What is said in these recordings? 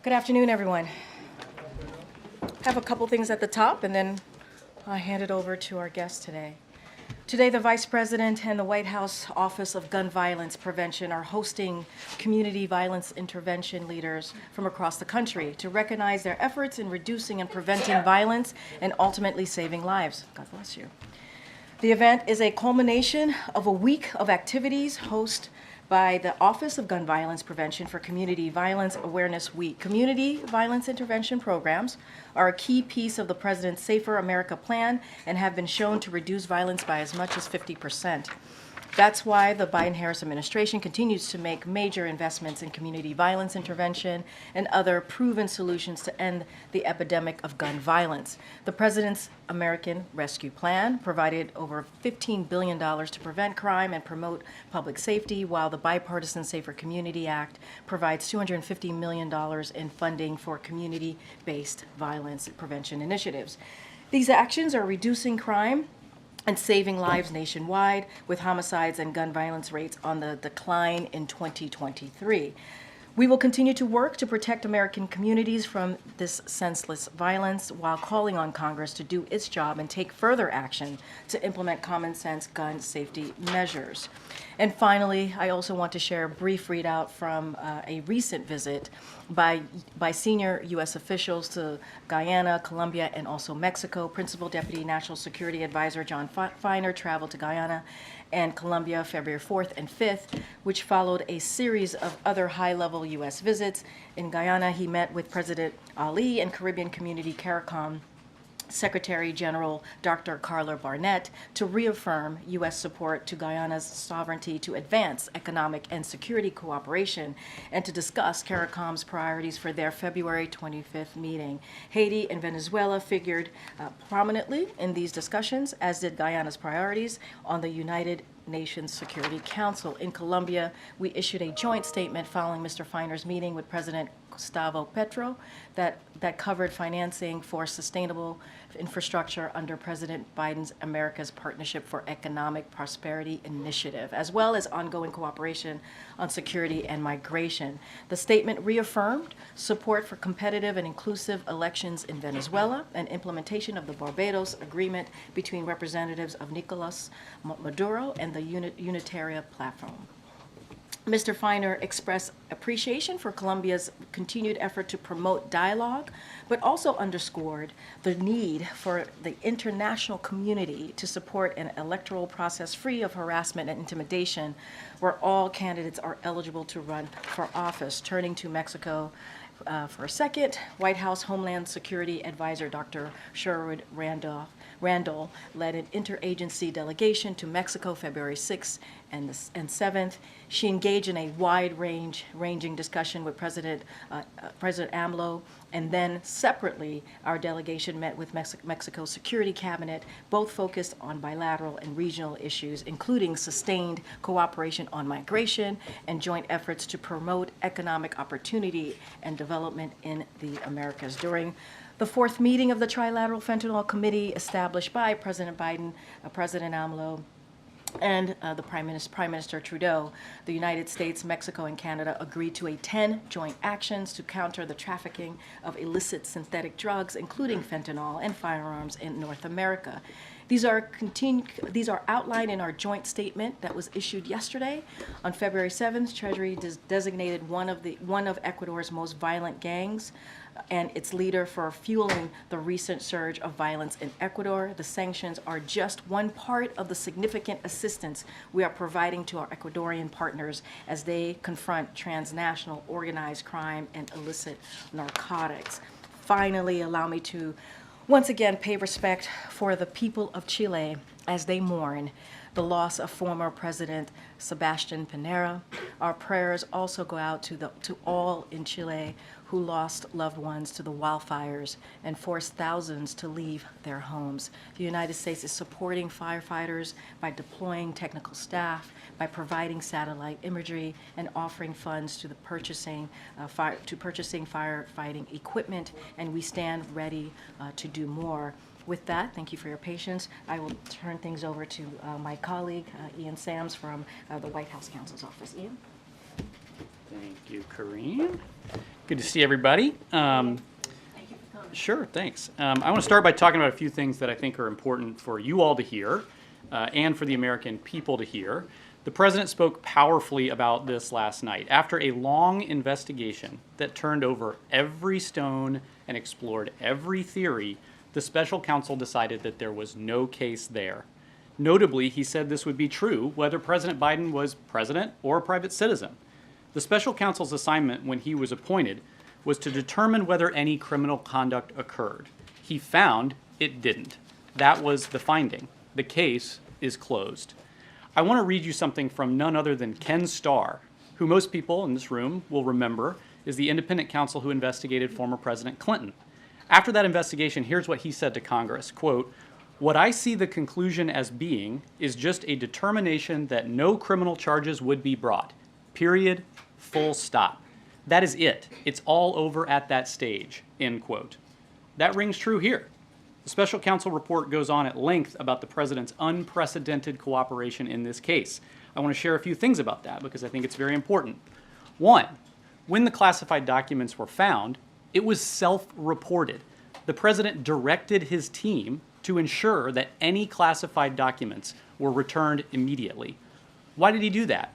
Good afternoon, everyone. I have a couple things at the top, and then I'll hand it over to our guest today. Today, the Vice President and the White House Office of Gun Violence Prevention are hosting community violence intervention leaders from across the country to recognize their efforts in reducing and preventing violence and ultimately saving lives. God bless you. The event is a culmination of a week of activities hosted by the Office of Gun Violence Prevention for Community Violence Awareness Week. Community violence intervention programs are a key piece of the President's Safer America plan and have been shown to reduce violence by as much as 50%. That's why the Biden-Harris administration continues to make major investments in community violence intervention and other proven solutions to end the epidemic of gun violence. The President's American Rescue Plan provided over $15 billion to prevent crime and promote public safety, while the Bipartisan Safer Community Act provides $250 million in funding for community-based violence prevention initiatives. These actions are reducing crime and saving lives nationwide, with homicides and gun violence rates on the decline in 2023. We will continue to work to protect American communities from this senseless violence while calling on Congress to do its job and take further action to implement common sense gun safety measures. And finally, I also want to share a brief readout from a recent visit by senior U.S. officials to Guyana, Colombia, and also Mexico. Principal Deputy National Security Advisor John Feiner traveled to Guyana and Colombia February 4th and 5th, which followed a series of other high-level U.S. visits. In Guyana, he met with President Ali and Caribbean Community CARICOM Secretary General Dr. Carla Barnett to reaffirm U.S. support to Guyana's sovereignty to advance economic and security cooperation and to discuss CARICOM's priorities for their February 25th meeting. Haiti and Venezuela figured prominently in these discussions, as did Guyana's priorities on the United Nations Security Council. In Colombia, we issued a joint statement following Mr. Feiner's meeting with President Gustavo Petro that covered financing for sustainable infrastructure under President Biden's America's Partnership for Economic Prosperity Initiative, as well as ongoing cooperation on security and migration. The statement reaffirmed support for competitive and inclusive elections in Venezuela and implementation of the Barbados Agreement between representatives of Nicolas Maduro and the Unitaria Platform. Mr. Feiner expressed appreciation for Colombia's continued effort to promote dialogue, but also underscored the need for the international community to support an electoral process free of harassment and intimidation, where all candidates are eligible to run for office. Turning to Mexico for a second, White House Homeland Security Advisor Dr. Sherwood Randall led an interagency delegation to Mexico February 6th and 7th. She engaged in a wide-ranging discussion with President AMLO, and then separately, our delegation met with Mexico's Security Cabinet, both focused on bilateral and regional issues, including sustained cooperation on migration and joint efforts to promote economic opportunity and development in the Americas. During the fourth meeting of the Trilateral Fentanyl Committee established by President Biden, President AMLO, and the Prime Minister Trudeau, the United States, Mexico, and Canada agreed to 10 joint actions to counter the trafficking of illicit synthetic drugs, including fentanyl and firearms in North America. These are outlined in our joint statement that was issued yesterday. On February 7th, Treasury designated one of Ecuador's most violent gangs and its leader for fueling the recent surge of violence in Ecuador. The sanctions are just one part of the significant assistance we are providing to our Ecuadorian partners as they confront transnational organized crime and illicit narcotics. Finally, allow me to once again pay respect for the people of Chile as they mourn the loss of former President Sebastián Piñera. Our prayers also go out to all in Chile who lost loved ones to the wildfires and forced thousands to leave their homes. The United States is supporting firefighters by deploying technical staff, by providing satellite imagery, and offering funds to the purchasing firefighting equipment, and we stand ready to do more. With that, thank you for your patience. I will turn things over to my colleague, Ian Sams from the White House Counsel's Office. Ian? Thank you, Karine. Good to see everybody. Thank you for coming. Sure, thanks. I want to start by talking about a few things that I think are important for you all to hear and for the American people to hear. The president spoke powerfully about this last night. After a long investigation that turned over every stone and explored every theory, the special counsel decided that there was no case there. Notably, he said this would be true whether President Biden was president or a private citizen. The special counsel's assignment when he was appointed was to determine whether any criminal conduct occurred. He found it didn't. That was the finding. The case is closed. I want to read you something from none other than Ken Starr, who most people in this room will remember is the independent counsel who investigated former President Clinton. After that investigation, here's what he said to Congress, quote, "What I see the conclusion as being is just a determination that no criminal charges would be brought. Period. Full stop. That is it. It's all over at that stage," end quote. That rings true here. The special counsel report goes on at length about the president's unprecedented cooperation in this case. I want to share a few things about that because I think it's very important. One, when the classified documents were found, it was self-reported. The president directed his team to ensure that any classified documents were returned immediately. Why did he do that?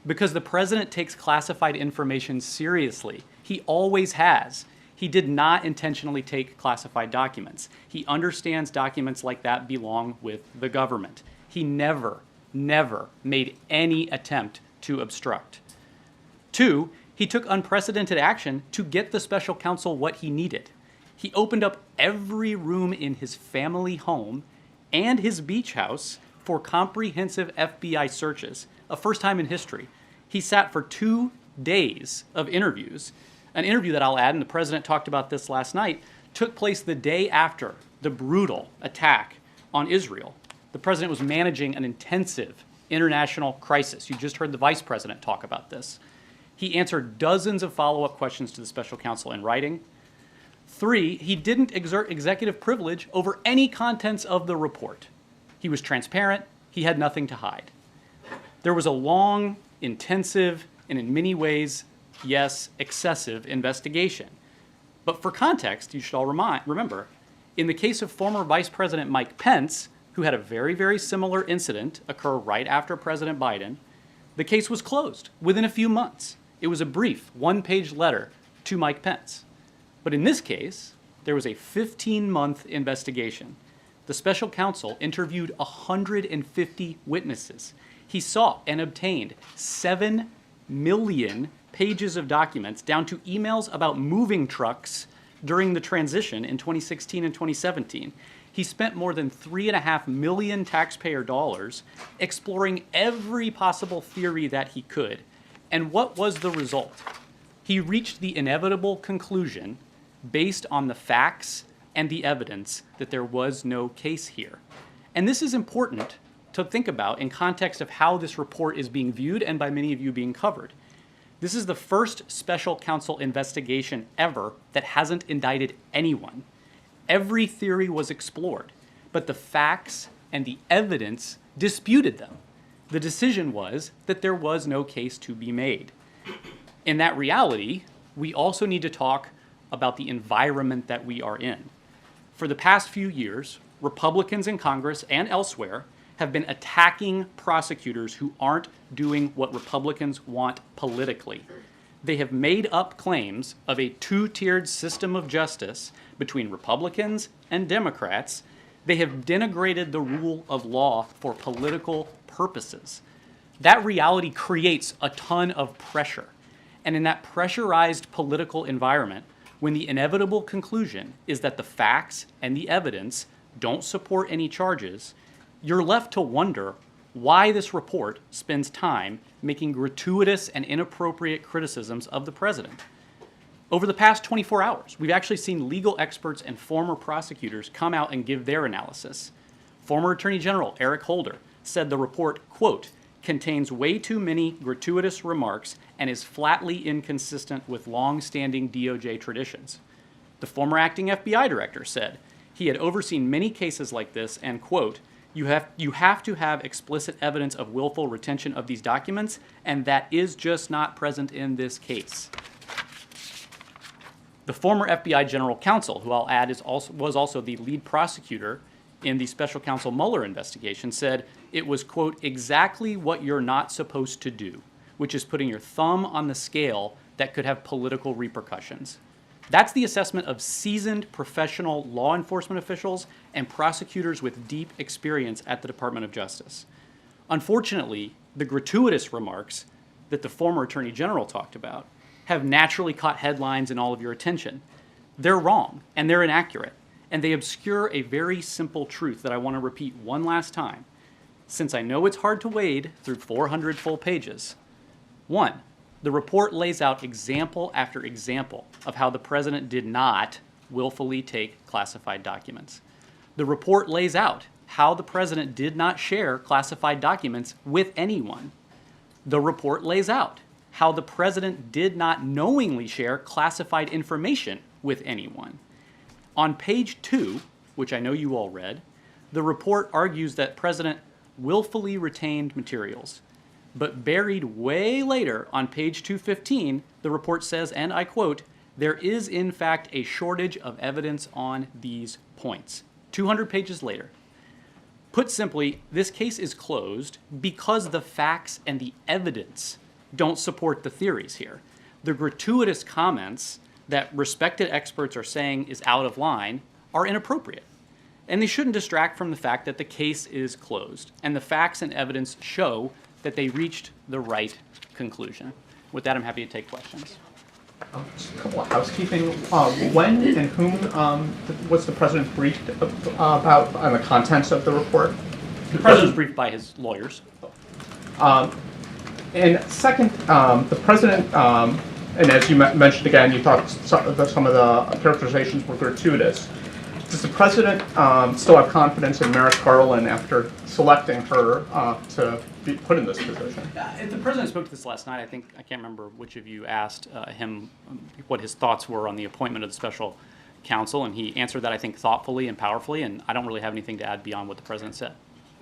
Because the president takes classified information seriously. He always has. He did not intentionally take classified documents. He understands documents like that belong with the government. He never made any attempt to obstruct. Two, he took unprecedented action to get the special counsel what he needed. He opened up every room in his family home and his beach house for comprehensive FBI searches, a first time in history. He sat for 2 days of interviews. An interview that I'll add, and the president talked about this last night, took place the day after the brutal attack on Israel. The president was managing an intensive international crisis. You just heard the vice president talk about this. He answered dozens of follow-up questions to the special counsel in writing. 3, he didn't exert executive privilege over any contents of the report. He was transparent. He had nothing to hide. There was a long, intensive, and in many ways, yes, excessive investigation. But for context, you should all remember, in the case of former Vice President Mike Pence, who had a very, very similar incident occur right after President Biden, the case was closed within a few months. It was a brief, one-page letter to Mike Pence. But in this case, there was a 15-month investigation. The special counsel interviewed 150 witnesses. He sought and obtained 7 million pages of documents down to emails about moving trucks during the transition in 2016 and 2017. He spent more than $3.5 million taxpayer dollars exploring every possible theory that he could. And what was the result? He reached the inevitable conclusion based on the facts and the evidence that there was no case here. And this is important to think about in context of how this report is being viewed and by many of you being covered. This is the first special counsel investigation ever that hasn't indicted anyone. Every theory was explored, but the facts and the evidence disputed them. The decision was that there was no case to be made. In that reality, we also need to talk about the environment that we are in. For the past few years, Republicans in Congress and elsewhere have been attacking prosecutors who aren't doing what Republicans want politically. They have made up claims of a two-tiered system of justice between Republicans and Democrats. They have denigrated the rule of law for political purposes. That reality creates a ton of pressure. And in that pressurized political environment, when the inevitable conclusion is that the facts and the evidence don't support any charges, you're left to wonder why this report spends time making gratuitous and inappropriate criticisms of the president. Over the past 24 hours, we've actually seen legal experts and former prosecutors come out and give their analysis. Former Attorney General Eric Holder said the report, quote, contains way too many gratuitous remarks and is flatly inconsistent with long-standing DOJ traditions. The former acting FBI director said he had overseen many cases like this and, quote, You have to have explicit evidence of willful retention of these documents, and that is just not present in this case. The former FBI General Counsel, who I'll add was also the lead prosecutor in the special counsel Mueller investigation, said it was, quote, exactly what you're not supposed to do, which is putting your thumb on the scale that could have political repercussions. That's the assessment of seasoned professional law enforcement officials and prosecutors with deep experience at the Department of Justice. Unfortunately, the gratuitous remarks that the former Attorney General talked about have naturally caught headlines and all of your attention. They're wrong, and they're inaccurate, and they obscure a very simple truth that I want to repeat one last time, since I know it's hard to wade through 400 full pages. 1. The report lays out example after example of how the president did not willfully take classified documents. The report lays out how the president did not share classified documents with anyone. The report lays out how the president did not knowingly share classified information with anyone. On page 2, which I know you all read, the report argues that President willfully retained materials. But buried way later on page 215, the report says, and I quote, there is in fact a shortage of evidence on these points. 200 pages later. Put simply, this case is closed because the facts and the evidence don't support the theories here. The gratuitous comments that respected experts are saying is out of line are inappropriate. And they shouldn't distract from the fact that the case is closed and the facts and evidence show that they reached the right conclusion. With that, I'm happy to take questions. Just a couple of housekeeping. When and whom was the president briefed about on the contents of the report? The president was briefed by his lawyers. And second, the president, and as you mentioned again, you thought some of the characterizations were gratuitous. Does the president still have confidence in Merrick Garland after selecting her to be put in this position? The president spoke to this last night. I can't remember which of you asked him what his thoughts were on the appointment of the special counsel, and he answered that, I think, thoughtfully and powerfully, and I don't really have anything to add beyond what the president said.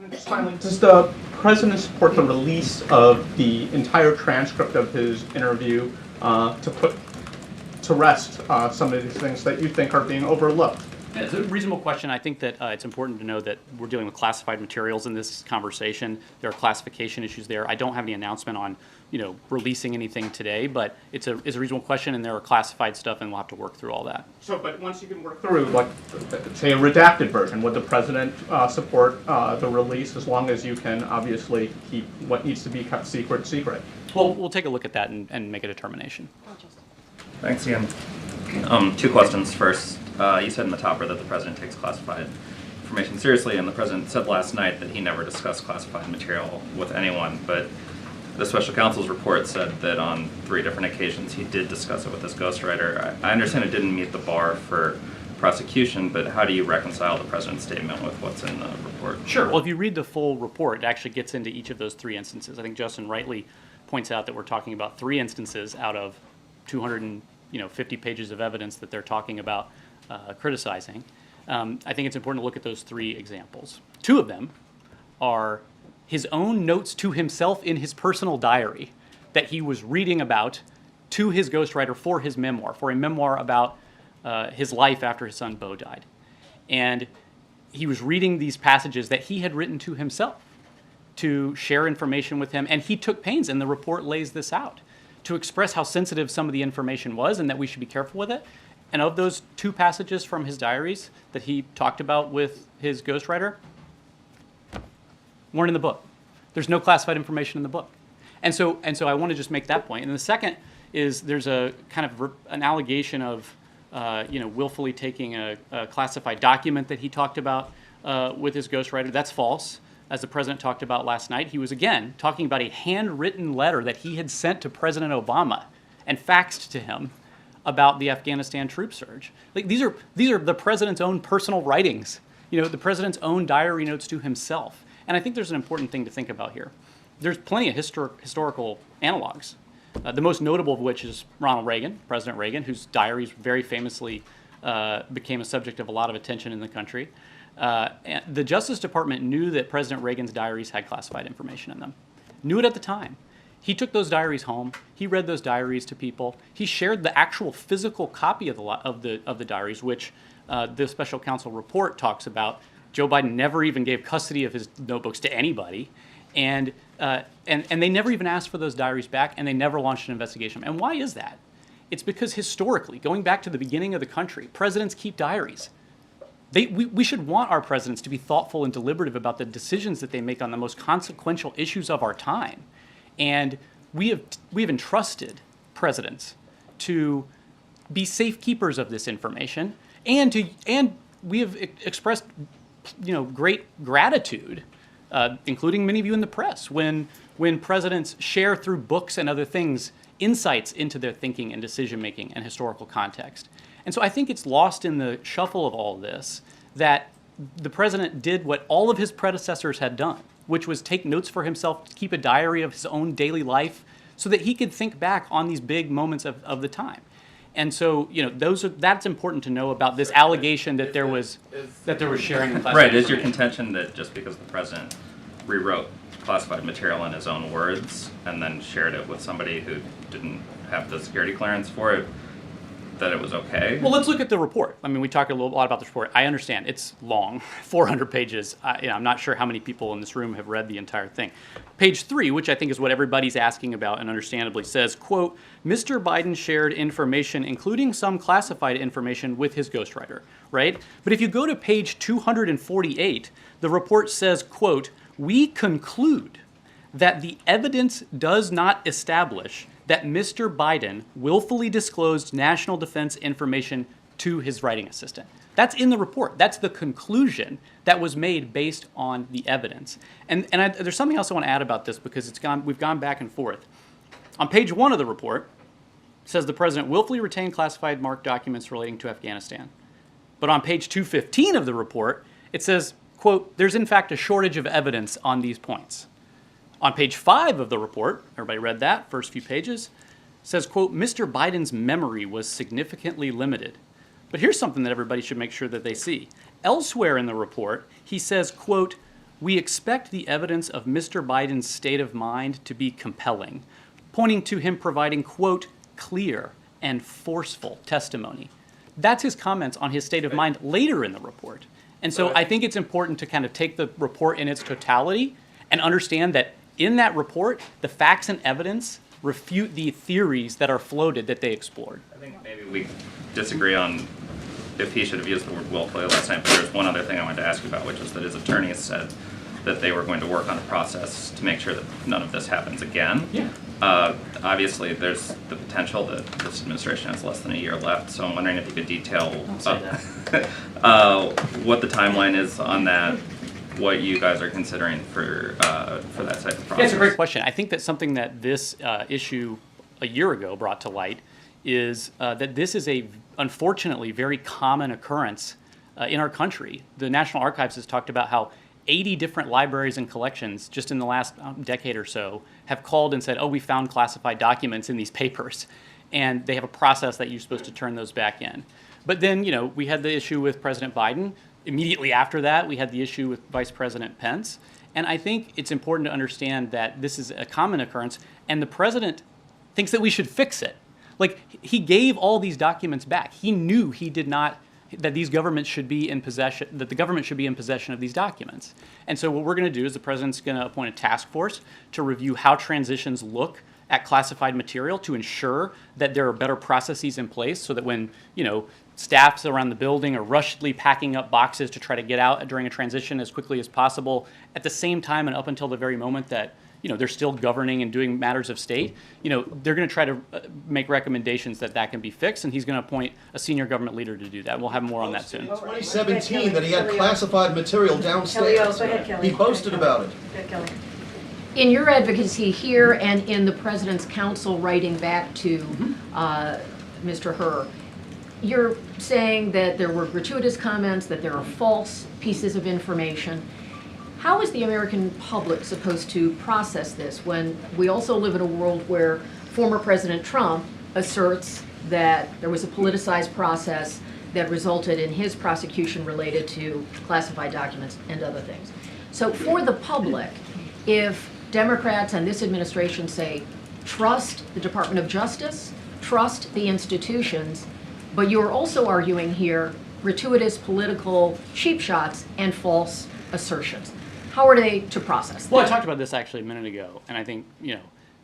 And just finally, does the president support the release of the entire transcript of his interview to put to rest some of these things that you think are being overlooked? Yeah, it's a reasonable question. I think that it's important to know that we're dealing with classified materials in this conversation. There are classification issues there. I don't have any announcement on, releasing anything today, but it's a reasonable question, and there are classified stuff, and we'll have to work through all that. So, but once you can work through, like, say, a redacted version, would the president support the release as long as you can obviously keep what needs to be kept secret? Well, we'll take a look at that and make a determination. Thanks again. 2 questions. First, you said in the topper that the president takes classified information seriously, and the president said last night that he never discussed classified material with anyone, but the special counsel's report said that on 3 different occasions he did discuss it with his ghostwriter. I understand it didn't meet the bar for prosecution, but how do you reconcile the president's statement with what's in the report? Sure. Well, if you read the full report, it actually gets into each of those 3 instances. I think Justin rightly points out that we're talking about 3 instances out of 250 pages of evidence that they're talking about criticizing. I think it's important to look at those 3 examples. 2 of them are his own notes to himself in his personal diary that he was reading about to his ghostwriter for his memoir, for a memoir about his life after his son Beau died. And he was reading these passages that he had written to himself to share information with him, and he took pains, and the report lays this out, to express how sensitive some of the information was and that we should be careful with it. And of those 2 passages from his diaries that he talked about with his ghostwriter, weren't in the book. There's no classified information in the book. And so I want to just make that point. And the second is there's a kind of an allegation of willfully taking a classified document that he talked about with his ghostwriter. That's false. As the president talked about last night, he was again talking about a handwritten letter that he had sent to President Obama and faxed to him about the Afghanistan troop surge. Like, these are the president's own personal writings, the president's own diary notes to himself. And I think there's an important thing to think about here. There's plenty of historical analogs, the most notable of which is Ronald Reagan, President Reagan, whose diaries very famously became a subject of a lot of attention in the country. And the Justice Department knew that President Reagan's diaries had classified information in them. Knew it at the time. He took those diaries home. He read those diaries to people. He shared the actual physical copy of the diaries, which the special counsel report talks about. Joe Biden never even gave custody of his notebooks to anybody, and they never even asked for those diaries back, and they never launched an investigation. And why is that? It's because historically, going back to the beginning of the country, presidents keep diaries. We should want our presidents to be thoughtful and deliberative about the decisions that they make on the most consequential issues of our time. And we have entrusted presidents to be safekeepers of this information, and we have expressed, great gratitude, including many of you in the press, when presidents share through books and other things insights into their thinking and decision making and historical context. And so I think it's lost in the shuffle of all this that the president did what all of his predecessors had done, which was take notes for himself, keep a diary of his own daily life so that he could think back on these big moments of the time. And so, that's important to know about this allegation that there was sharing of classified Right, is your information. contention that just because the president rewrote classified material in his own words and then shared it with somebody who didn't have the security clearance for it, that it was okay? Well, let's look at the report. I mean, we talked a lot about the report. I understand it's long, 400 pages. I'm not sure how many people in this room have read the entire thing. Page 3, which I think is what everybody's asking about and understandably says, quote, Mr. Biden shared information, including some classified information, with his ghostwriter, right? But if you go to page 248, the report says, quote, we conclude that the evidence does not establish that Mr. Biden willfully disclosed national defense information to his writing assistant. That's in the report. That's the conclusion that was made based on the evidence. And there's something else I want to add about this because we've gone back and forth. On page 1 of the report, it says the president willfully retained classified marked documents relating to Afghanistan. But on page 215 of the report, it says, quote, there's in fact a shortage of evidence on these points. On page 5 of the report, everybody read that, first few pages, says, quote, Mr. Biden's memory was significantly limited. But here's something that everybody should make sure that they see. Elsewhere in the report, he says, quote, we expect the evidence of Mr. Biden's state of mind to be compelling, pointing to him providing, quote, clear and forceful testimony. That's his comments on his state of mind later in the report. And so I think it's important to kind of take the report in its totality and understand that in that report, the facts and evidence refute the theories that are floated that they explored. I think maybe we disagree on if he should have used the word willfully last night, but there's one other thing I wanted to ask you about, which is that his attorneys said that they were going to work on a process to make sure that none of this happens again. Yeah. Obviously, there's the potential that this administration has less than a year left, so I'm wondering if you could detail what the timeline is on that, what you guys are considering for that type of process. Yeah, it's a great question. I think that something that this issue a year ago brought to light is that this is a, unfortunately, very common occurrence in our country. The National Archives has talked about how 80 different libraries and collections just in the last decade or so have called and said, oh, we found classified documents in these papers. And they have a process that you're supposed to turn those back in. But then, we had the issue with President Biden. Immediately after that, we had the issue with Vice President Pence. And I think it's important to understand that this is a common occurrence, and the president thinks that we should fix it. Like, he gave all these documents back. He knew he did not, that these governments should be in possession, that the government should be in possession of these documents. And so what we're going to do is the president's going to appoint a task force to review how transitions look at classified material to ensure that there are better processes in place so that when, staffs around the building are rushedly packing up boxes to try to get out during a transition as quickly as possible, at the same time and up until the very moment that they're still governing and doing matters of state, they're going to try to make recommendations that can be fixed, and he's going to appoint a senior government leader to do that. We'll have more on that soon. In 2017 that he had classified material downstairs. He posted about it. In your advocacy here and in the President's Counsel writing back to Mr. Herr, you're saying that there were gratuitous comments, that there are false pieces of information. How is the American public supposed to process this when we also live in a world where former President Trump asserts that there was a politicized process, that resulted in his prosecution related to classified documents and other things. So for the public, if Democrats and this administration say, trust the Department of Justice, trust the institutions, but you're also arguing here gratuitous political cheap shots and false assertions. How are they to process that? Well, I talked about this actually a minute ago, and I think,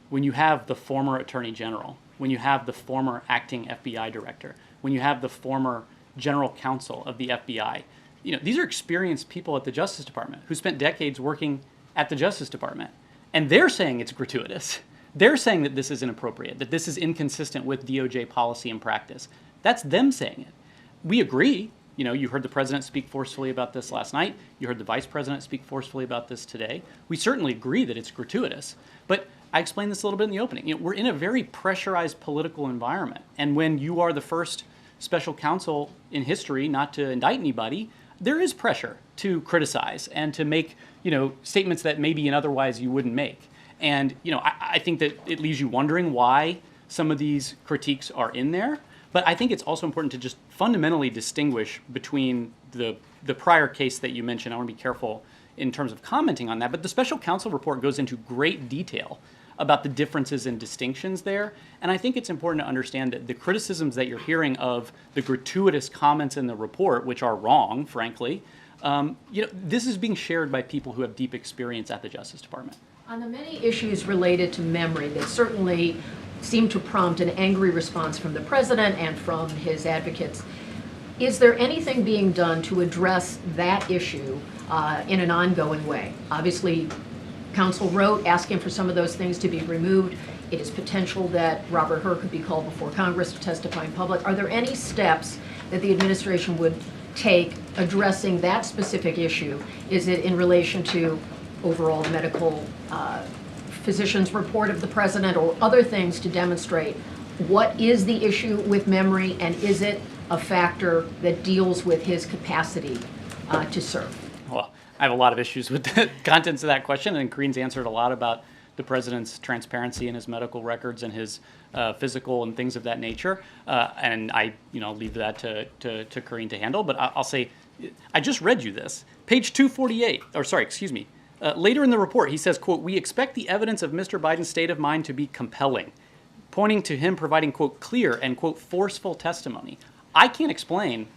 when you have the former Attorney General, when you have the former acting FBI director, when you have the former general counsel of the FBI, these are experienced people at the Justice Department who spent decades working at the Justice Department. And they're saying it's gratuitous. They're saying that this is inappropriate, that this is inconsistent with DOJ policy and practice. That's them saying it. We agree. You heard the president speak forcefully about this last night. You heard the vice president speak forcefully about this today. We certainly agree that it's gratuitous. But I explained this a little bit in the opening. We're in a very pressurized political environment. And when you are the first special counsel in history not to indict anybody, there is pressure to criticize and to make, statements that maybe otherwise you wouldn't make. And, I think that it leaves you wondering why some of these critiques are in there. But I think it's also important to just fundamentally distinguish between the prior case that you mentioned. I want to be careful in terms of commenting on that. But the special counsel report goes into great detail about the differences and distinctions there. And I think it's important to understand that the criticisms that you're hearing of the gratuitous comments in the report, which are wrong, frankly, this is being shared by people who have deep experience at the Justice Department. On the many issues related to memory that certainly seem to prompt an angry response from the president and from his advocates, is there anything being done to address that issue in an ongoing way? Obviously, counsel wrote asking for some of those things to be removed. It is potential that Robert Hur could be called before Congress to testify in public. Are there any steps that the administration would take addressing that specific issue? Is it in relation to overall medical physician's report of the president or other things to demonstrate what is the issue with memory, and is it a factor that deals with his capacity to serve? Well, I have a lot of issues with the contents of that question, and Karine's answered a lot about the president's transparency in his medical records and his physical and things of that nature. And I, leave that to Karine to handle. But I'll say, I just read you this. Page 248, or sorry, excuse me. Later in the report, he says, quote, "We expect the evidence of Mr. Biden's state of mind to be compelling," pointing to him providing, quote, "clear and, quote, forceful testimony." I can't explain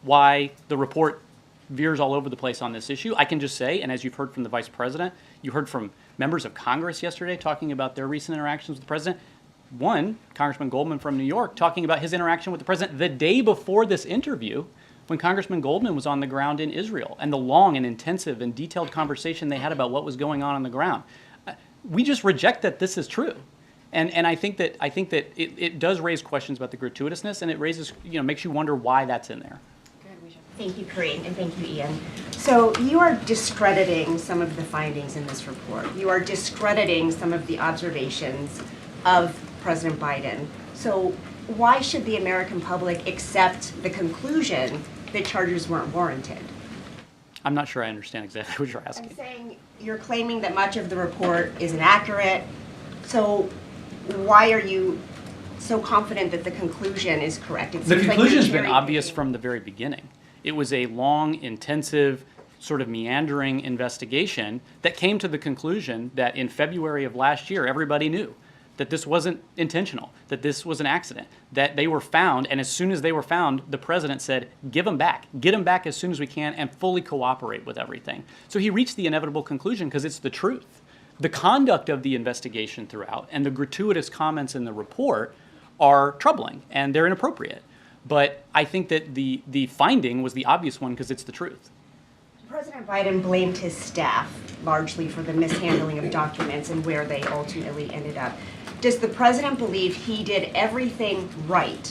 why the report veers all over the place on this issue. I can just say, and as you've heard from the vice president, you heard from members of Congress yesterday talking about their recent interactions with the president. One, Congressman Goldman from New York, talking about his interaction with the president the day before this interview, when Congressman Goldman was on the ground in Israel, and the long and intensive and detailed conversation they had about what was going on the ground. We just reject that this is true. And I think that it does raise questions about the gratuitousness, and it raises, makes you wonder why that's in there. Thank you, Karine, and thank you, Ian. So you are discrediting some of the findings in this report. You are discrediting some of the observations of President Biden. So why should the American public accept the conclusion that charges weren't warranted? I'm not sure I understand exactly what you're asking. I'm saying you're claiming that much of the report is inaccurate. So why are you so confident that the conclusion is correct? The conclusion has been obvious from the very beginning. It was a long, intensive, sort of meandering investigation that came to the conclusion that in February of last year, everybody knew that this wasn't intentional, that this was an accident, that they were found, and as soon as they were found, the president said, give them back, get them back as soon as we can, and fully cooperate with everything. So he reached the inevitable conclusion because it's the truth. The conduct of the investigation throughout and the gratuitous comments in the report are troubling, and they're inappropriate. But I think that the finding was the obvious one because it's the truth. President Biden blamed his staff largely for the mishandling of documents and where they ultimately ended up. Does the president believe he did everything right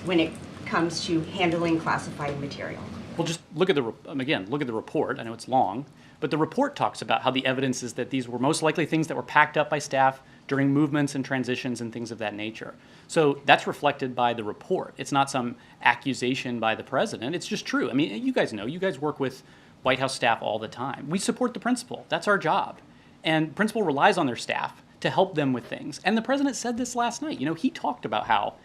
when it comes to handling classified material? Well, just look at look at the report. I know it's long, but the report talks about how the evidence is that these were most likely things that were packed up by staff during movements and transitions and things of that nature. So that's reflected by the report. It's not some accusation by the president. It's just true. I mean, you guys know, you guys work with White House staff all the time. We support the principal. That's our job. And the principal relies on their staff to help them with things. And the president said this last night. He talked about how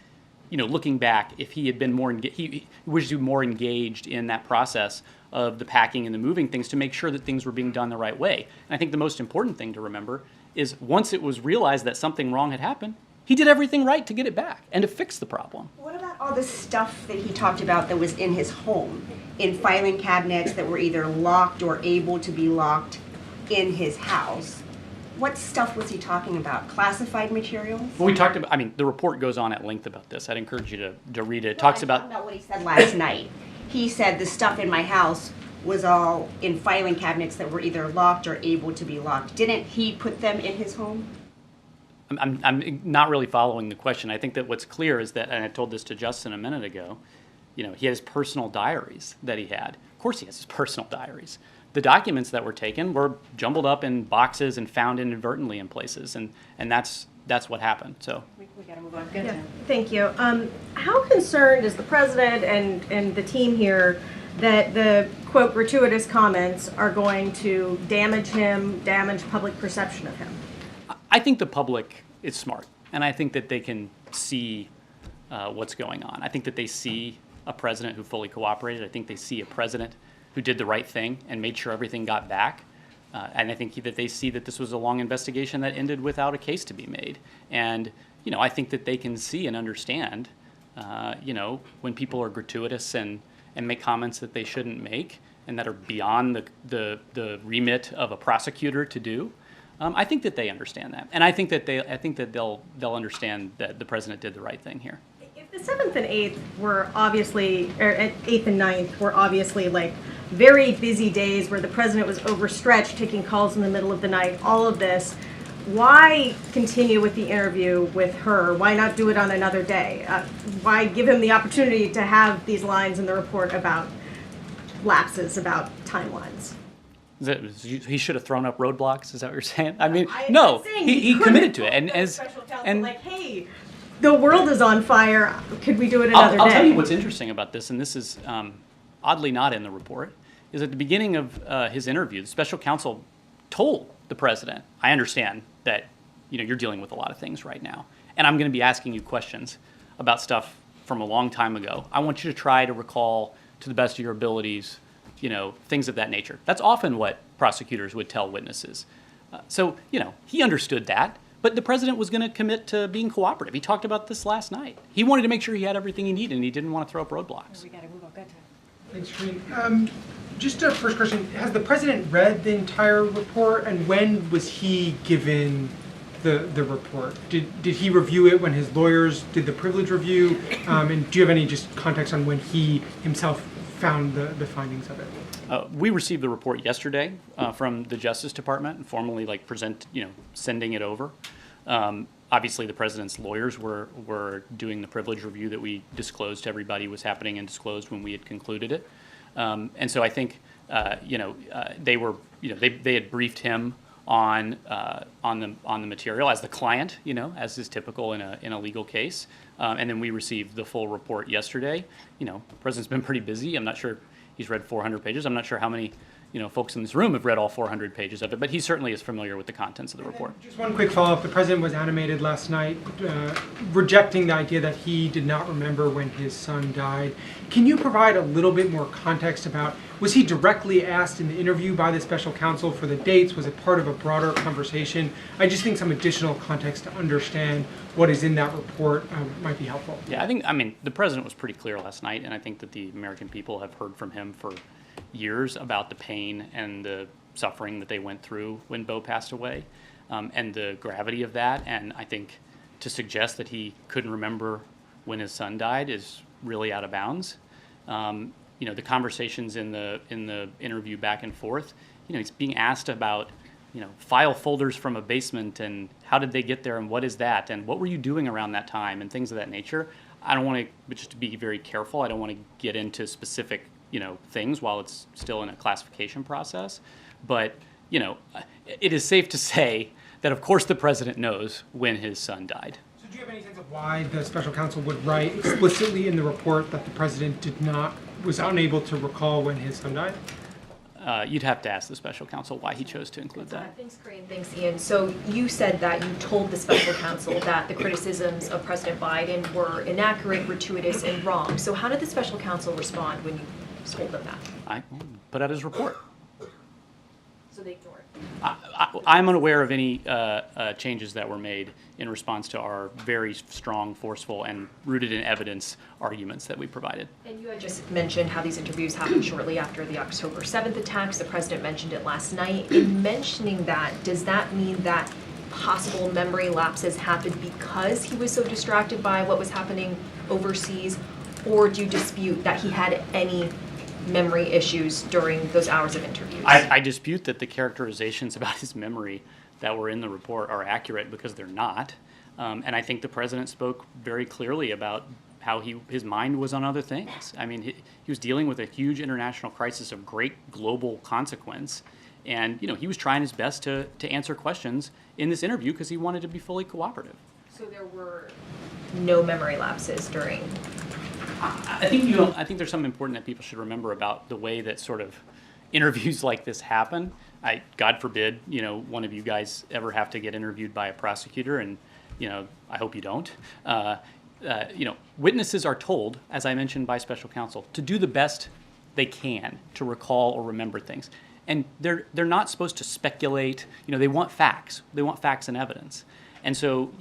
looking back, if he had been more he wished to be more engaged in that process of the packing and the moving things to make sure that things were being done the right way. And I think the most important thing to remember is once it was realized that something wrong had happened, he did everything right to get it back and to fix the problem. What about all the stuff that he talked about that was in his home, in filing cabinets that were either locked or able to be locked in his house? What stuff was he talking about? Classified materials? Well, we talked about, the report goes on at length about this. I'd encourage you to read it. It talks I'm about, talking about what he said last night. He said the stuff in my house was all in filing cabinets that were either locked or able to be locked. Didn't he put them in his home? I'm not really following the question. I think that what's clear is that, and I told this to Justin a minute ago, he had his personal diaries that he had. Of course he has his personal diaries. The documents that were taken were jumbled up in boxes and found inadvertently in places, and that's what happened. So We gotta move on. Good. Yeah, thank you. How concerned is the president and the team here that the, quote, gratuitous comments are going to damage him, damage public perception of him? I think the public is smart, and I think that they can see what's going on. I think that they see a president who fully cooperated. I think they see a president who did the right thing and made sure everything got back. And I think that they see that this was a long investigation that ended without a case to be made. And, I think that they can see and understand, when people are gratuitous and make comments that they shouldn't make and that are beyond the remit of a prosecutor to do. I think that they understand that. And I think that they'll understand that the president did the right thing here. If the 7th and 8th were obviously, or 8th and 9th were obviously like very busy days where the president was overstretched, taking calls in the middle of the night, all of this, why continue with the interview with her? Why not do it on another day? Why give him the opportunity to have these lines in the report about lapses, about timelines? He should have thrown up roadblocks. Is that what you're saying? I'm saying he committed to it, couldn't and special counsel, and like, hey, the world is on fire. Could we do it another day? I'll tell you what's interesting about this, and this is oddly not in the report, is at the beginning of his interview, the special counsel told the president, I understand that you're dealing with a lot of things right now, and I'm going to be asking you questions about stuff from a long time ago. I want you to try to recall to the best of your abilities, things of that nature. That's often what prosecutors would tell witnesses. So he understood that, but the president was going to commit to being cooperative. He talked about this last night. He wanted to make sure he had everything he needed, and he didn't want to throw up roadblocks. We gotta move on. Good. Thanks, Karine. Just a first question. Has the president read the entire report, and when was he given the report? Did he review it when his lawyers did the privilege review? And do you have any just context on when he himself found the findings of it? We received the report yesterday from the Justice Department and formally sending it over. Obviously, the president's lawyers were doing the privilege review that we disclosed to everybody was happening and disclosed when we had concluded it. And so I think they were they had briefed him on the material as the client, as is typical in a legal case. And then we received the full report yesterday. The president's been pretty busy. I'm not sure he's read 400 pages. I'm not sure how many folks in this room have read all 400 pages of it, but he certainly is familiar with the contents of the report. Just one quick follow-up. The president was animated last night, rejecting the idea that he did not remember when his son died. Can you provide a little bit more context about, was he directly asked in the interview by the special counsel for the dates? Was it part of a broader conversation? I just think some additional context to understand what is in that report might be helpful. Yeah, the president was pretty clear last night, and I think that the American people have heard from him for years about the pain and the suffering that they went through when Bo passed away, and the gravity of that. And I think to suggest that he couldn't remember when his son died is really out of bounds. The conversations in the interview back and forth, he's being asked about, file folders from a basement and how did they get there and what is that and what were you doing around that time and things of that nature. I don't want to, just to be very careful, I don't want to get into specific things while it's still in a classification process. But, it is safe to say that, of course, the president knows when his son died. So do you have any sense of why the special counsel would write explicitly in the report that the president was unable to recall when his son died? You'd have to ask the special counsel why he chose to include that. Thanks, Karine. Thanks, Ian. So you said that you told the special counsel that the criticisms of President Biden were inaccurate, gratuitous, and wrong. So how did the special counsel respond when you told them that? I put out his report. So they ignored it. I'm unaware of any changes that were made in response to our very strong, forceful, and rooted in evidence arguments that we provided. And you had just mentioned how these interviews happened shortly after the October 7th attacks. The president mentioned it last night. In mentioning that, does that mean that possible memory lapses happened because he was so distracted by what was happening overseas? Or do you dispute that he had any memory issues during those hours of interviews? I dispute that the characterizations about his memory that were in the report are accurate because they're not. And I think the president spoke very clearly about how his mind was on other things. I mean, he was dealing with a huge international crisis of great global consequence. And, he was trying his best to answer questions in this interview because he wanted to be fully cooperative. So there were no memory lapses during... I think there's something important that people should remember about the way that sort of interviews like this happen. God forbid, one of you guys ever have to get interviewed by a prosecutor, and I hope you don't. Witnesses are told, as I mentioned by special counsel, to do the best they can to recall or remember things, and they're not supposed to speculate. They want facts. They want facts and evidence, and so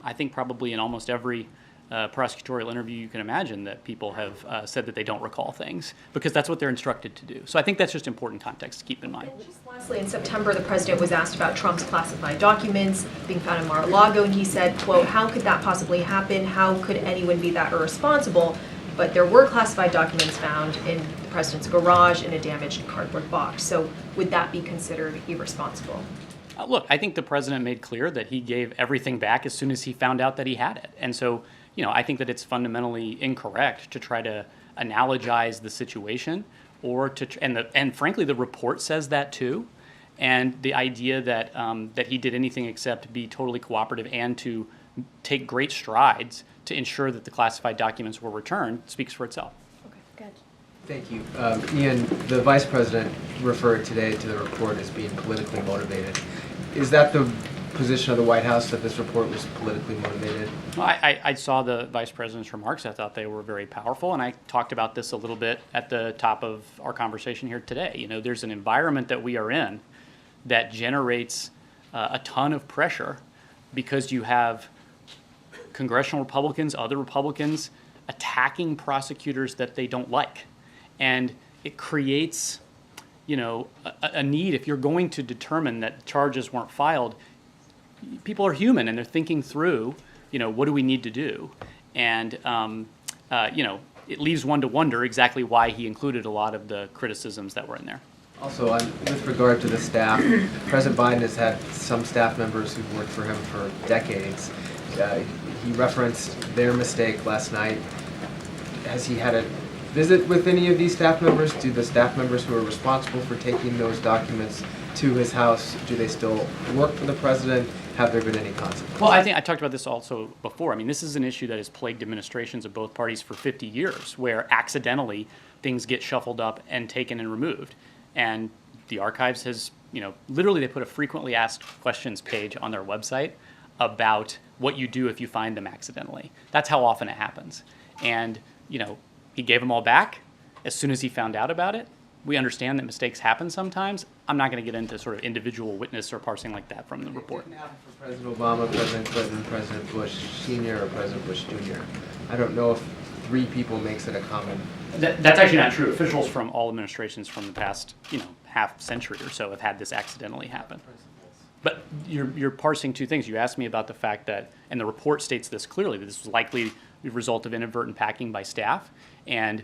I think probably in almost every prosecutorial interview you can imagine that people have said that they don't recall things because that's what they're instructed to do. So I think that's just important context to keep in mind. And just lastly, in September, the president was asked about Trump's classified documents being found in Mar-a-Lago, and he said, quote, "How could that possibly happen? How could anyone be that irresponsible?" But there were classified documents found in the president's garage in a damaged cardboard box. So would that be considered irresponsible? Look, I think the president made clear that he gave everything back as soon as he found out that he had it. And so I think that it's fundamentally incorrect to try to analogize the situation, or and frankly, the report says that too. And the idea that that he did anything except be totally cooperative and to take great strides to ensure that the classified documents were returned speaks for itself. Okay, good. Thank you. Ian, the vice president referred today to the report as being politically motivated. Is that the position of the White House, that this report was politically motivated? Well, I saw the vice president's remarks. I thought they were very powerful, and I talked about this a little bit at the top of our conversation here today. There's an environment that we are in that generates a ton of pressure because you have congressional Republicans, other Republicans attacking prosecutors that they don't like. And it creates, a need. If you're going to determine that charges weren't filed, people are human and they're thinking through, what do we need to do? And, it leaves one to wonder exactly why he included a lot of the criticisms that were in there. Also, with regard to the staff, President Biden has had some staff members who've worked for him for decades. He referenced their mistake last night. Has he had a visit with any of these staff members? Do the staff members who are responsible for taking those documents to his house, do they still work for the president? Have there been any consequences? Well, I think I talked about this also before. I mean, this is an issue that has plagued administrations of both parties for 50 years, where accidentally things get shuffled up and taken and removed. And the archives has, literally they put a frequently asked questions page on their website about what you do if you find them accidentally. That's how often it happens. And, he gave them all back as soon as he found out about it. We understand that mistakes happen sometimes. I'm not going to get into sort of individual witness or parsing like that from the report. It didn't happen for President Obama, President Clinton, President Bush Sr., or President Bush Jr. I don't know if 3 people makes it a common. That's actually not true. Officials from all administrations from the past, half century or so have had this accidentally happen. But you're parsing 2 things. You asked me about the fact that, and the report states this clearly, that this was likely the result of inadvertent packing by staff. And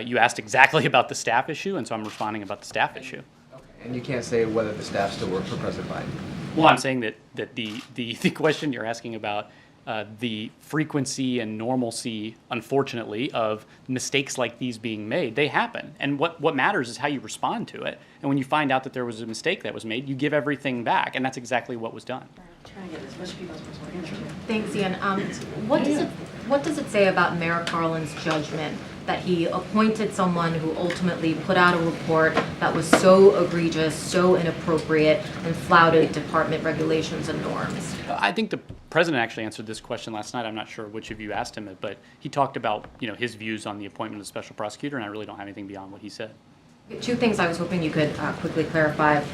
you asked exactly about the staff issue, and so I'm responding about the staff issue. Okay. And you can't say whether the staff still work for President Biden? Well, I'm saying that the question you're asking about the frequency and normalcy, unfortunately, of mistakes like these being made, they happen. And what matters is how you respond to it. And when you find out that there was a mistake that was made, you give everything back, and that's exactly what was done. Thanks, Ian. What does it say about Merrick Garland's judgment that he appointed someone who ultimately put out a report that was so egregious, so inappropriate, and flouted department regulations and norms? I think the president actually answered this question last night. I'm not sure which of you asked him it, but he talked about, his views on the appointment of the special prosecutor, and I really don't have anything beyond what he said. Two things I was hoping you could quickly clarify.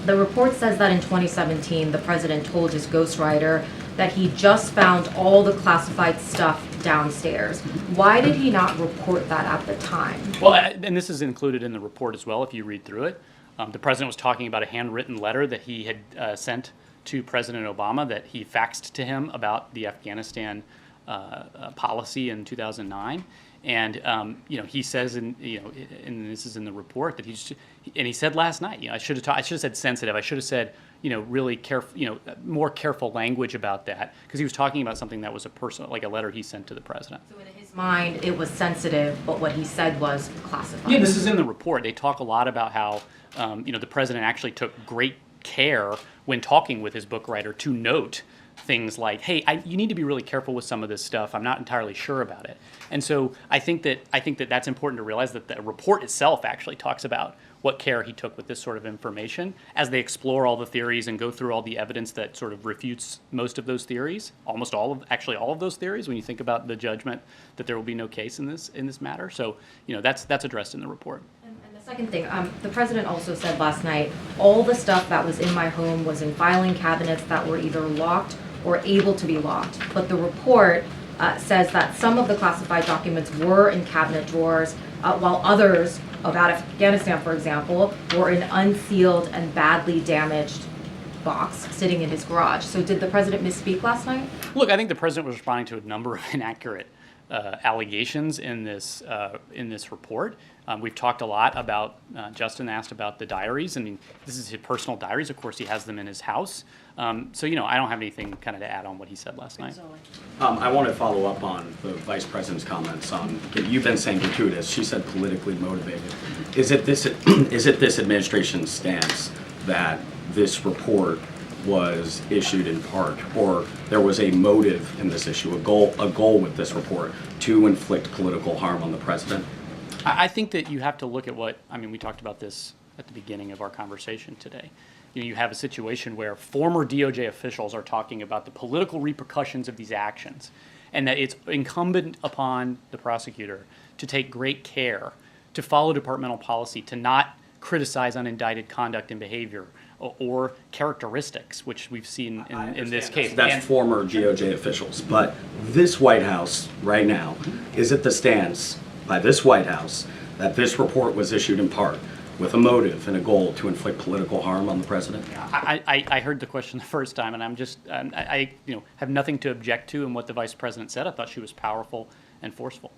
The report says that in 2017, the president told his ghostwriter that he just found all the classified stuff downstairs. Why did he not report that at the time? Well, and this is included in the report as well, if you read through it. The president was talking about a handwritten letter that he had sent to President Obama that he faxed to him about the Afghanistan policy in 2009. And he says, and this is in the report, that he said last night, I should have said sensitive. I should have said, really careful, more careful language about that, because he was talking about something that was a personal, like a letter he sent to the president. So in his mind, it was sensitive, but what he said was classified. Yeah, this is in the report. They talk a lot about how, the president actually took great care when talking with his book writer to note things like, hey, you need to be really careful with some of this stuff. I'm not entirely sure about it. And so I think that that's important to realize, that the report itself actually talks about what care he took with this sort of information as they explore all the theories and go through all the evidence that sort of refutes most of those theories, almost all of those theories, when you think about the judgment that there will be no case in this matter. So, that's addressed in the report. And the second thing, the president also said last night, all the stuff that was in my home was in filing cabinets that were either locked or able to be locked. But the report says that some of the classified documents were in cabinet drawers, while others, about Afghanistan, for example, were in unsealed and badly damaged box sitting in his garage. So did the president misspeak last night? Look, I think the president was responding to a number of inaccurate allegations in this report. We've talked a lot about, Justin asked about the diaries. I mean, this is his personal diaries. Of course, he has them in his house. So, I don't have anything kind of to add on what he said last night. I want to follow up on the vice president's comments on, you've been saying gratuitous. She said politically motivated. Is it this administration's stance that this report was issued in part, or there was a motive in this issue, a goal with this report to inflict political harm on the president? I think that you have to look at we talked about this at the beginning of our conversation today. You have a situation where former DOJ officials are talking about the political repercussions of these actions, and that it's incumbent upon the prosecutor to take great care to follow departmental policy, to not criticize unindicted conduct and behavior or characteristics, which we've seen in this case. That's former DOJ officials. But this White House right now, is it the stance by this White House that this report was issued in part with a motive and a goal to inflict political harm on the president? I heard the question the first time, and I have nothing to object to in what the vice president said. I thought she was powerful and forceful.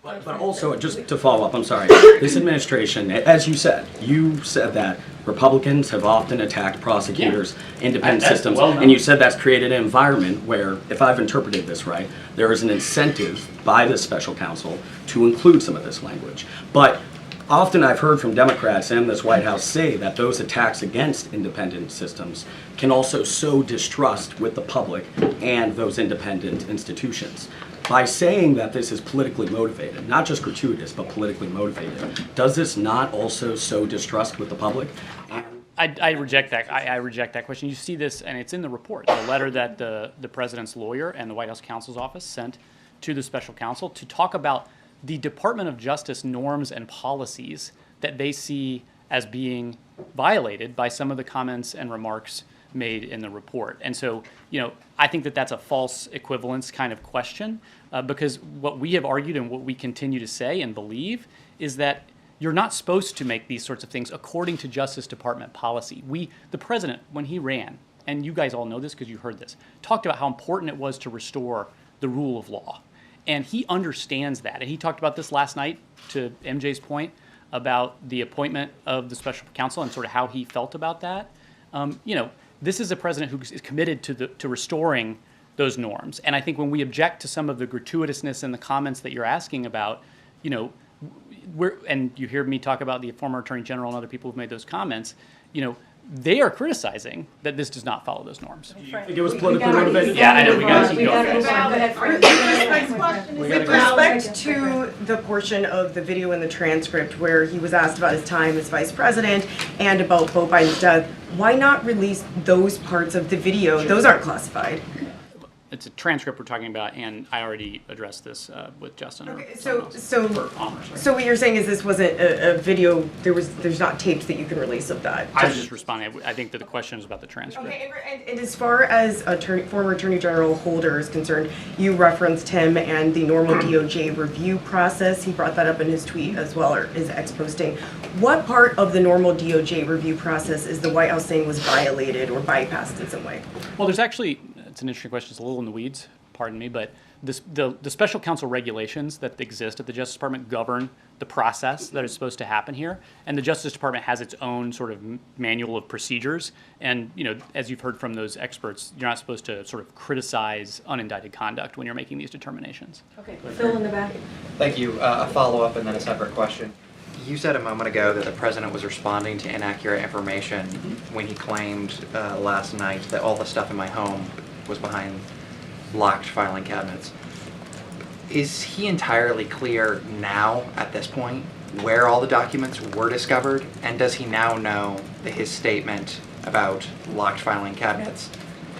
But also, just to follow up, I'm sorry, this administration, as you said that Republicans have often attacked prosecutors, independent systems, and you said that's created an environment where, if I've interpreted this right, there is an incentive by the special counsel to include some of this language. But often I've heard from Democrats and this White House say that those attacks against independent systems can also sow distrust with the public and those independent institutions. By saying that this is politically motivated, not just gratuitous, but politically motivated, does this not also sow distrust with the public? I reject that. I reject that question. You see this, and it's in the report, the letter that the president's lawyer and the White House counsel's office sent to the special counsel to talk about the Department of Justice norms and policies that they see as being violated by some of the comments and remarks made in the report. And so, I think that that's a false equivalence kind of question, because what we have argued and what we continue to say and believe is that you're not supposed to make these sorts of things according to Justice Department policy. The president, when he ran, and you guys all know this because you heard this, talked about how important it was to restore the rule of law. And he understands that. And he talked about this last night, to MJ's point, about the appointment of the special counsel and sort of how he felt about that. This is a president who is committed to restoring those norms. And I think when we object to some of the gratuitousness in the comments that you're asking about, and you hear me talk about the former Attorney General and other people who've made those comments, they are criticizing that this does not follow those norms. Do you think it was politically motivated? Yeah, I know, we gotta keep going. With respect to the portion of the video in the transcript where he was asked about his time as vice president and about Beau Biden's death, why not release those parts of the video? Those aren't classified. It's a transcript we're talking about, and I already addressed this with Justin. Okay, so what you're saying is this wasn't a video, there's not tapes that you can release of that? I was just responding. I think that the question is about the transcript. Okay, and as far as former Attorney General Holder is concerned, you referenced him and the normal DOJ review process. He brought that up in his tweet as well, or his ex-posting. What part of the normal DOJ review process is the White House saying was violated or bypassed in some way? Well, there's actually, it's an interesting question. It's a little in the weeds, pardon me, but the special counsel regulations that exist at the Justice Department govern the process that is supposed to happen here. And the Justice Department has its own sort of manual of procedures. And, you know, as you've heard from those experts, you're not supposed to sort of criticize unindicted conduct when you're making these determinations. Okay, Phil in the back. Thank you. A follow-up and then a separate question. You said a moment ago that the president was responding to inaccurate information when he claimed last night that all the stuff in my home was behind locked filing cabinets. Is he entirely clear now, at this point, where all the documents were discovered? And does he now know that his statement about locked filing cabinets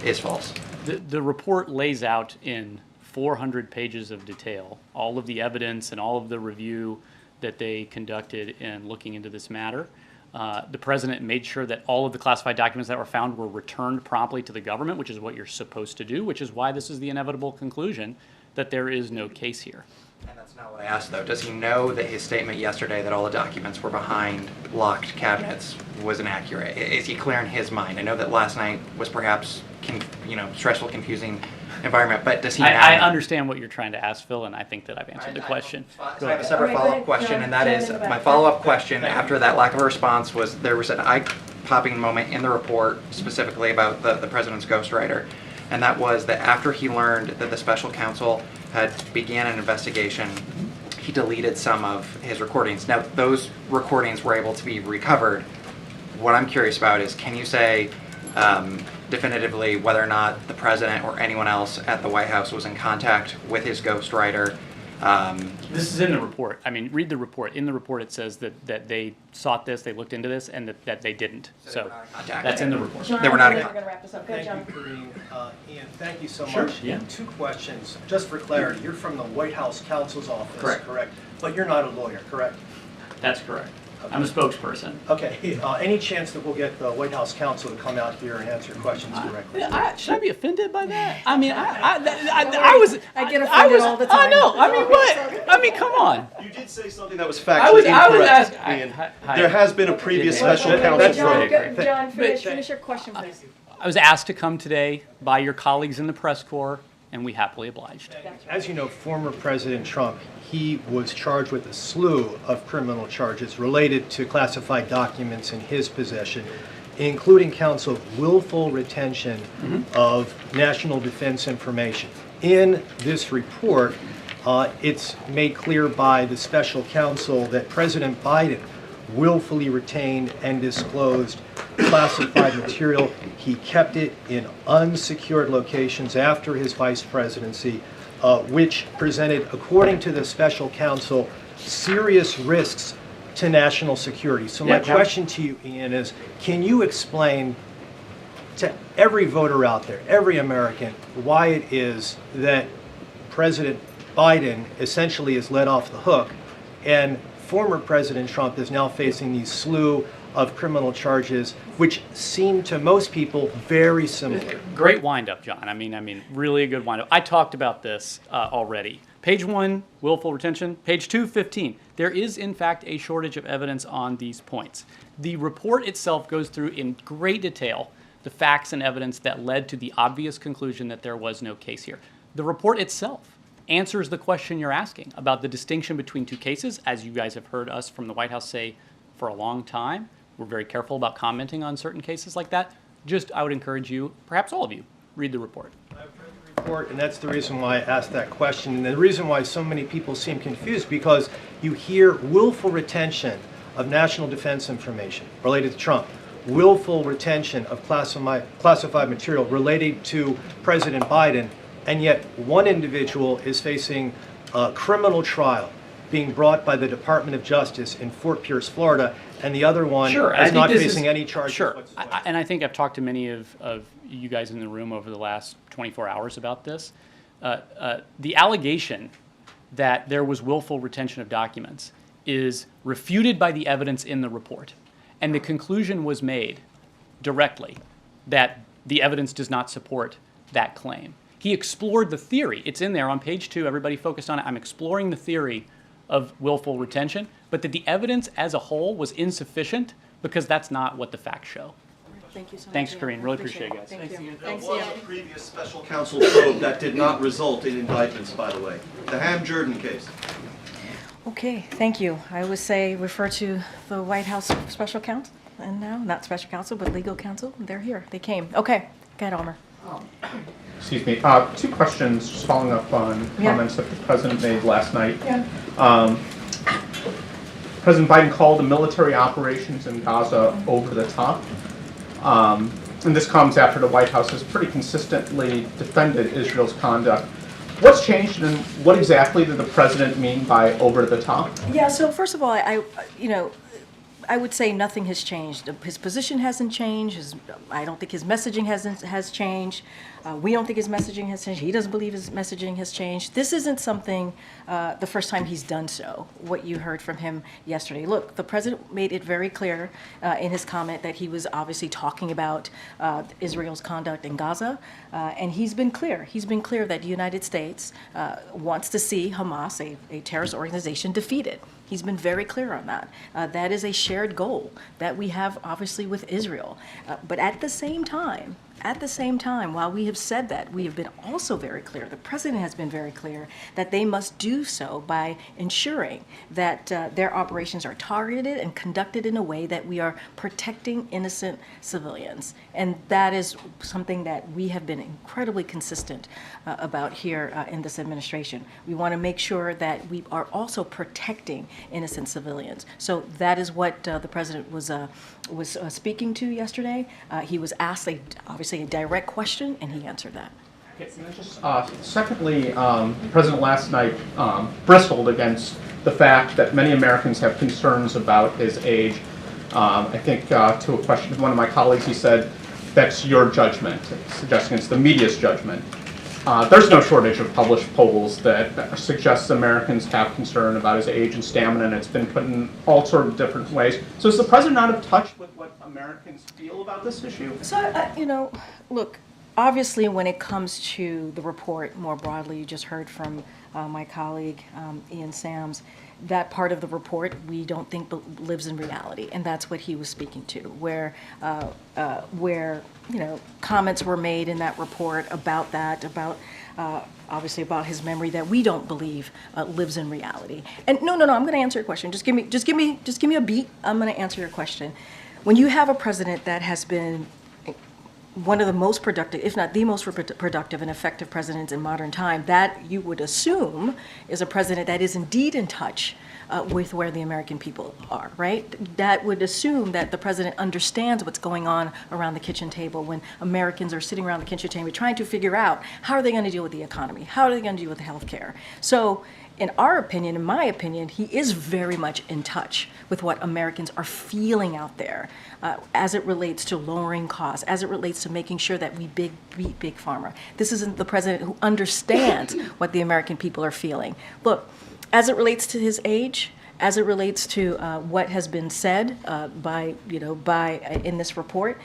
is false? The report lays out in 400 pages of detail all of the evidence and all of the review that they conducted in looking into this matter. The president made sure that all of the classified documents that were found were returned promptly to the government, which is what you're supposed to do, which is why this is the inevitable conclusion that there is no case here. And that's not what I asked, though. Does he know that his statement yesterday that all the documents were behind locked cabinets was inaccurate? Is he clear in his mind? I know that last night was perhaps, stressful, confusing environment, but does he now? I understand what you're trying to ask, Phil, and I think that I've answered the question. So I have a separate follow-up question, and that is, my follow-up question after that lack of a response was, there was an eye-popping moment in the report specifically about the president's ghostwriter, and that was that after he learned that the special counsel had began an investigation, he deleted some of his recordings. Now, those recordings were able to be recovered. What I'm curious about is, can you say definitively whether or not the president or anyone else at the White House was in contact with his ghostwriter? This is in the report. I mean, read the report. In the report it says that they sought this, they looked into this, and that they didn't. So that's in the report. They were not in We're going to wrap this up. Go ahead, John. Thank you, Karine. Ian, thank you so Sure, much. yeah. 2 questions. Just for clarity, you're from the White House counsel's office, Correct. But you're not a lawyer, correct? That's correct. I'm a spokesperson. Okay. Any chance that we'll get the White House counsel to come out here and answer questions directly? Should I be offended by that? I mean, I get offended all the time. I know. I mean, what? I mean, come on. You did say something that was factually incorrect, Ian. There has been a previous special counsel probe. John, finish your question, please. I was asked to come today by your colleagues in the press corps, and we happily obliged. As you know, former President Trump, he was charged with a slew of criminal charges related to classified documents in his possession, including counts of willful retention of national defense information. In this report, it's made clear by the special counsel that President Biden willfully retained and disclosed classified material. He kept it in unsecured locations after his vice presidency, which presented, according to the special counsel, serious risks to national security. So my question to you, Ian, is can you explain to every voter out there, every American, why it is that President Biden essentially is let off the hook and former President Trump is now facing these slew of criminal charges, which seem to most people very similar? Great wind-up, John. I mean, really a good wind-up. I talked about this already. Page 1, willful retention. Page 2, 15. There is, in fact, a shortage of evidence on these points. The report itself goes through in great detail the facts and evidence that led to the obvious conclusion that there was no case here. The report itself answers the question you're asking about the distinction between 2 cases, as you guys have heard us from the White House say for a long time. We're very careful about commenting on certain cases like that. Just, I would encourage you, perhaps all of you, read the report. I've read the report, and that's the reason why I asked that question. And the reason why so many people seem confused, because you hear willful retention of national defense information related to Trump, willful retention of classified material related to President Biden, and yet one individual is facing a criminal trial being brought by the Department of Justice in Fort Pierce, Florida, and the other one is not facing any charges. Sure, and I think I've talked to many of you guys in the room over the last 24 hours about this. The allegation that there was willful retention of documents is refuted by the evidence in the report. And the conclusion was made directly that the evidence does not support that claim. He explored the theory. It's in there on page 2. Everybody focused on it. I'm exploring the theory of willful retention, but that the evidence as a whole was insufficient because that's not what the facts show. Thank you so much. Thanks, Karine. Really appreciate it, guys. Thank you. There was a previous special counsel probe that did not result in indictments, by the way. The Ham-Jordan case. Okay, thank you. I would say refer to the White House special counsel, and now, not special counsel, but legal counsel. They're here. They came. Okay, go ahead, Almer. Excuse me. 2 questions just following up on comments that the President made last night. President Biden called the military operations in Gaza over the top. And this comes after the White House has pretty consistently defended Israel's conduct. What's changed, and what exactly did the President mean by over the top? Yeah, so first of all, I would say nothing has changed. His position hasn't changed. I don't think his messaging has changed. We don't think his messaging has changed. He doesn't believe his messaging has changed. This isn't something, the first time he's done so, what you heard from him yesterday. Look, the President made it very clear in his comment that he was obviously talking about Israel's conduct in Gaza, and he's been clear. He's been clear that the United States wants to see Hamas, a terrorist organization, defeated. He's been very clear on that. That is a shared goal that we have, obviously, with Israel. But at the same time, while we have said that, we have been also very clear, the President has been very clear, that they must do so by ensuring that their operations are targeted and conducted in a way that we are protecting innocent civilians. And that is something that we have been incredibly consistent about here in this administration. We want to make sure that we are also protecting innocent civilians. So that is what the President was speaking to yesterday. He was asked, obviously, a direct question, and he answered that. Okay, and then just, secondly, the President last night bristled against the fact that many Americans have concerns about his age. I think to a question of one of my colleagues, he said, that's your judgment, suggesting it's the media's judgment. There's no shortage of published polls that suggests Americans have concern about his age and stamina, and it's been put in all sorts of different ways. So is the President out of touch with what Americans feel about this issue? So, look, obviously when it comes to the report more broadly, you just heard from my colleague, Ian Sams, that part of the report we don't think lives in reality, and that's what he was speaking to, where comments were made in that report about that, obviously about his memory that we don't believe lives in reality. And no, I'm going to answer your question. Just give me a beat. I'm going to answer your question. When you have a president that has been one of the most productive, if not the most productive and effective presidents in modern time, that you would assume is a president that is indeed in touch with where the American people are, right? That would assume that the president understands what's going on around the kitchen table when Americans are sitting around the kitchen table trying to figure out how are they going to deal with the economy? How are they going to deal with health care? So in our opinion, in my opinion, he is very much in touch with what Americans are feeling out there as it relates to lowering costs, as it relates to making sure that we beat Big Pharma. This isn't the president who understands what the American people are feeling. Look, as it relates to his age, as it relates to what has been said in this report,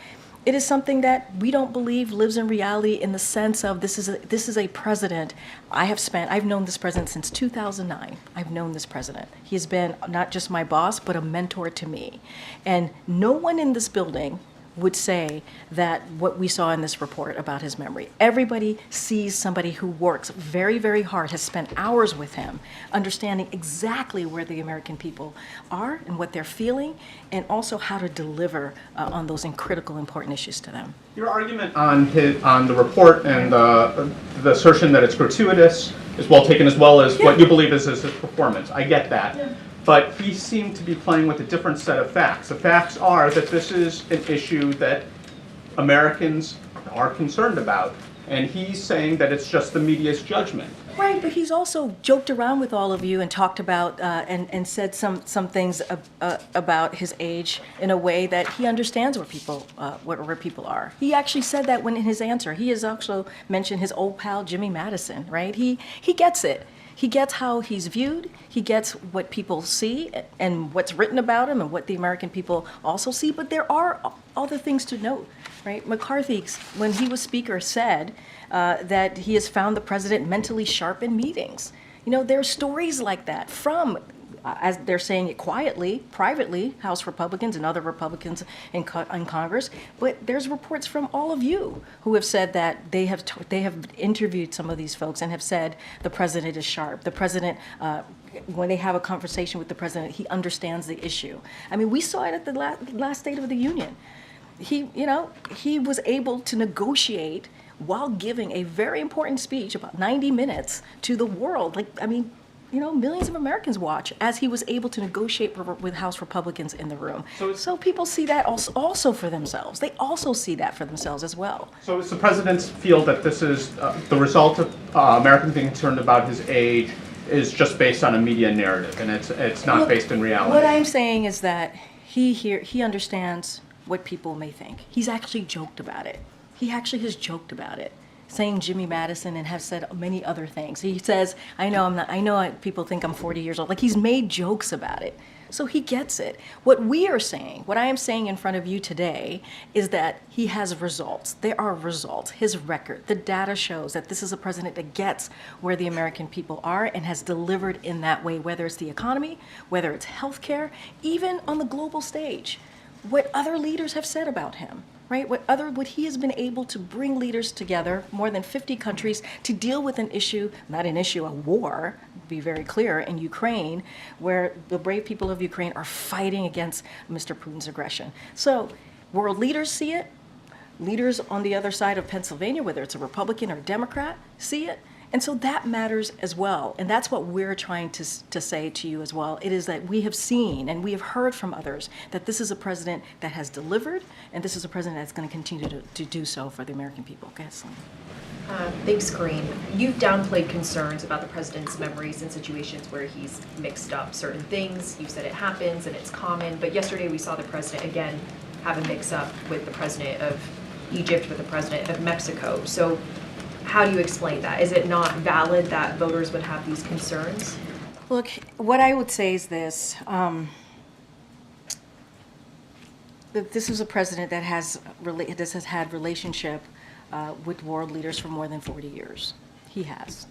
it is something that we don't believe lives in reality in the sense of this is a president. I've known this president since 2009. I've known this president. He has been not just my boss, but a mentor to me. And no one in this building would say that what we saw in this report about his memory. Everybody sees somebody who works very, very hard, has spent hours with him, understanding exactly where the American people are and what they're feeling, and also how to deliver on those critical, important issues to them. Your argument on the report and the assertion that it's gratuitous is well taken, as well as what you believe is his performance. I get that. Yeah. But he seemed to be playing with a different set of facts. The facts are that this is an issue that Americans are concerned about. And he's saying that it's just the media's judgment. Right, but he's also joked around with all of you and talked about and said some things about his age in a way that he understands where people are. He actually said that when in his answer. He has also mentioned his old pal Jimmy Madison. Right? He gets it. He gets how he's viewed. He gets what people see and what's written about him and what the American people also see. But there are other things to note. Right? McCarthy, when he was speaker, said that he has found the president mentally sharp in meetings. You know, there are stories like that from, as they're saying it quietly, privately, House Republicans and other Republicans in Congress. But there's reports from all of you who have said that they have interviewed some of these folks and have said the president is sharp. The president, when they have a conversation with the president, he understands the issue. I mean, we saw it at the last State of the Union. He was able to negotiate while giving a very important speech, about 90 minutes, to the world. Millions of Americans watch as he was able to negotiate with House Republicans in the room. So people see that also for themselves. They also see that for themselves as well. So does the president feel that this is the result of Americans being concerned about his age is just based on a media narrative and it's not based in reality? What I'm saying is that he understands what people may think. He's actually joked about it. He actually has joked about it, saying Jimmy Madison and have said many other things. He says, I know people think I'm 40 years old. Like, he's made jokes about it. So he gets it. What I am saying in front of you today is that he has results. There are results. His record, the data shows that this is a president that gets where the American people are and has delivered in that way, whether it's the economy, whether it's healthcare, even on the global stage. What other leaders have said about him, right? What he has been able to bring leaders together, more than 50 countries, to deal with a war, to be very clear, in Ukraine, where the brave people of Ukraine are fighting against Mr. Putin's aggression. So world leaders see it. Leaders on the other side of Pennsylvania, whether it's a Republican or Democrat, see it. And so that matters as well. And that's what we're trying to say to you as well. It is that we have seen and we have heard from others that this is a president that has delivered, and this is a president that's going to continue to do so for the American people. Go ahead, Celine. Thanks, Karine. You've downplayed concerns about the president's memories in situations where he's mixed up certain things. You've said it happens and it's common. But yesterday we saw the president, again, have a mix-up with the president of Egypt, with the president of Mexico. So how do you explain that? Is it not valid that voters would have these concerns? Look, what I would say is this. That this is a president that has had relationship with world leaders for more than 40 years. He has.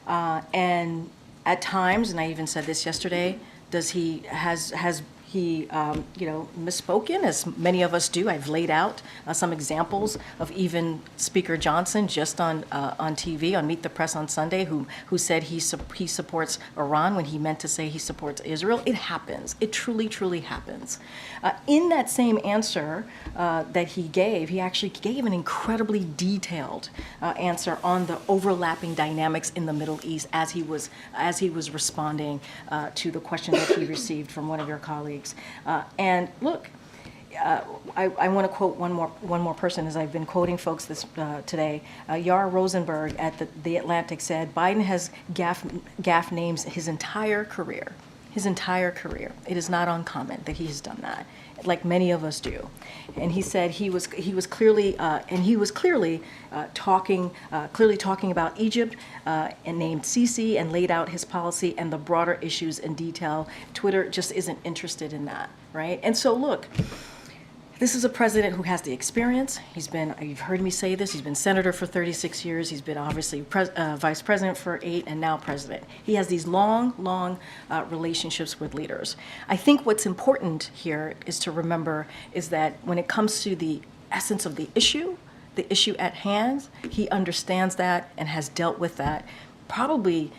And at times, and I even said this yesterday, has he misspoken, as many of us do. I've laid out some examples of even Speaker Johnson just on TV, on Meet the Press on Sunday, who said he supports Iran when he meant to say he supports Israel. It happens. It truly, truly happens. In that same answer that he gave, he actually gave an incredibly detailed answer on the overlapping dynamics in the Middle East as he was responding to the question that he received from one of your colleagues. And look, I want to quote one more person, as I've been quoting folks today. Yara Rosenberg at the Atlantic said, Biden has gaff names his entire career. His entire career. It is not uncommon that he has done that, like many of us do. And he said he was clearly talking about Egypt and named Sisi and laid out his policy and the broader issues in detail. Twitter just isn't interested in that, right? And so look, this is a president who has the experience. You've heard me say this, he's been senator for 36 years. He's been obviously vice president for 8 and now president. He has these long relationships with leaders. I think what's important here is to remember is that when it comes to the essence of the issue at hand, he understands that and has dealt with that probably,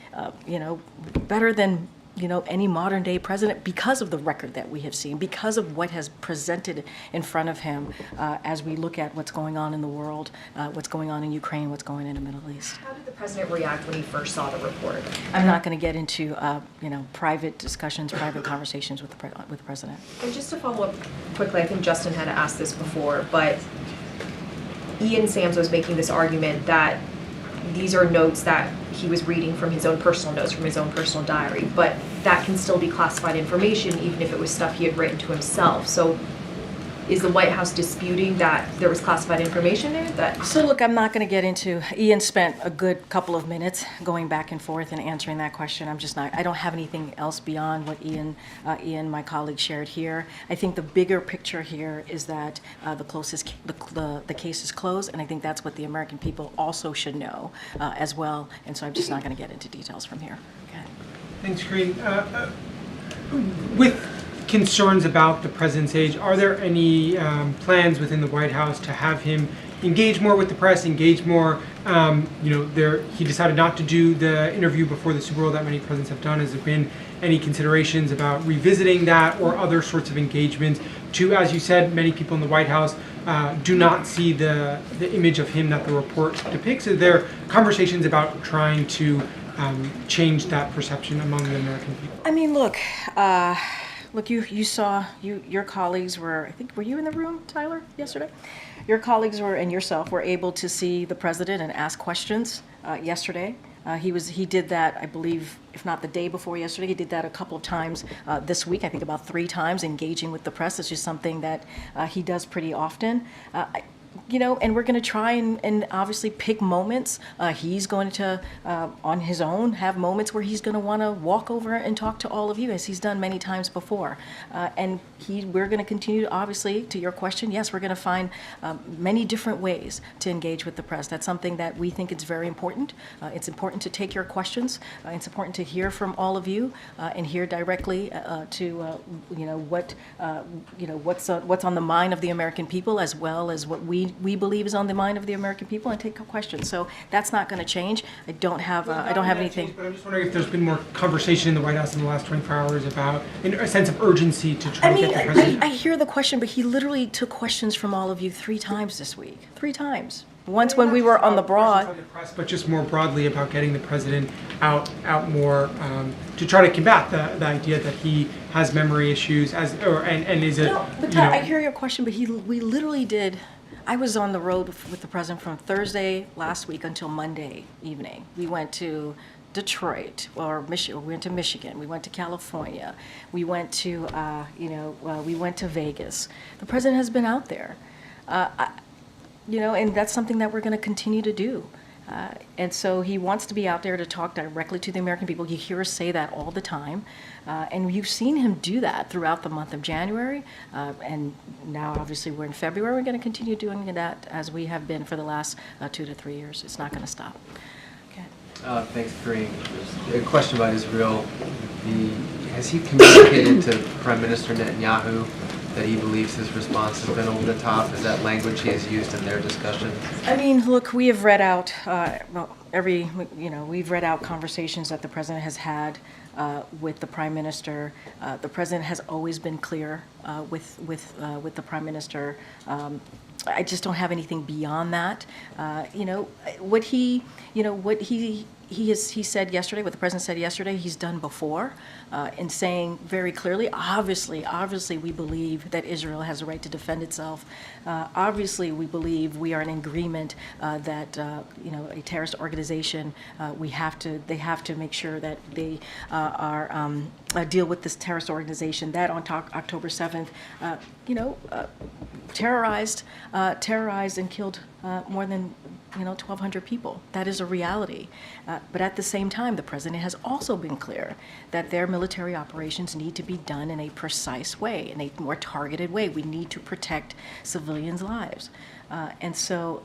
better than any modern day president because of the record that we have seen, because of what has presented in front of him as we look at what's going on in the world, what's going on in Ukraine, what's going on in the Middle East. How did the president react when he first saw the report? I'm not going to get into private discussions, private conversations with the president. And just to follow up quickly, I think Justin had asked this before, but Ian Sams was making this argument that these are notes that he was reading from his own personal notes, from his own personal diary, but that can still be classified information even if it was stuff he had written to himself. So is the White House disputing that there was classified information there? So look, I'm not going to get into, Ian spent a good couple of minutes going back and forth and answering that question. I don't have anything else beyond what Ian, my colleague, shared here. I think the bigger picture here is that the case is closed, and I think that's what the American people also should know as well. And so I'm just not going to get into details from here. Okay. Thanks, Karine. With concerns about the president's age, are there any plans within the White House to have him engage more with the press, engage more? He decided not to do the interview before the Super Bowl that many presidents have done. Has there been any considerations about revisiting that or other sorts of engagements to, as you said, many people in the White House do not see the image of him that the report depicts? Are there conversations about trying to change that perception among the American people? I mean, look, you saw, your colleagues were, I think, were you in the room, Tyler, yesterday? Your colleagues and yourself were able to see the president and ask questions yesterday. He did that, I believe, if not the day before yesterday, he did that a couple of times this week, I think about 3 times, engaging with the press. It's just something that he does pretty often. And we're going to try and obviously pick moments. He's going to, on his own, have moments where he's going to want to walk over and talk to all of you, as he's done many times before. We're going to continue, obviously, to your question, yes, we're going to find many different ways to engage with the press. That's something that we think is very important. It's important to take your questions. It's important to hear from all of you and hear directly what's on the mind of the American people, as well as what we believe is on the mind of the American people, and take questions. So that's not going to change. I don't have anything. But I'm just wondering if there's been more conversation in the White House in the last 24 hours about a sense of urgency to try to get the president. I hear the question, but he literally took questions from all of you 3 times this week. 3 times. Once when we were on the broad. But just more broadly about getting the president out more to try to combat the idea that he has memory issues and is a. No, but Todd, I hear your question, but we literally did. I was on the road with the president from Thursday last week until Monday evening. We went to Detroit or Michigan. We went to Michigan. We went to California. We went to we went to Vegas. The president has been out there, and that's something that we're going to continue to do. And so he wants to be out there to talk directly to the American people. You hear us say that all the time. And you've seen him do that throughout the month of January. And now, obviously, we're in February. We're going to continue doing that as we have been for the last 2 to 3 years. It's not going to stop. Okay. Thanks, Karine. A question about Israel. Has he communicated to Prime Minister Netanyahu that he believes his response has been over the top? Is that language he has used in their discussions? I mean, look, we have read out we've read out conversations that the president has had with the prime minister. The president has always been clear with the prime minister. I just don't have anything beyond that. What he said yesterday, what the president said yesterday, he's done before, in saying very clearly, obviously we believe that Israel has a right to defend itself. Obviously we believe we are in agreement that a terrorist organization, they have to make sure that they deal with this terrorist organization that on October 7th, terrorized and killed more than 1,200 people. That is a reality. But at the same time, the president has also been clear that their military operations need to be done in a precise way, in a more targeted way. We need to protect civilians' lives. And so,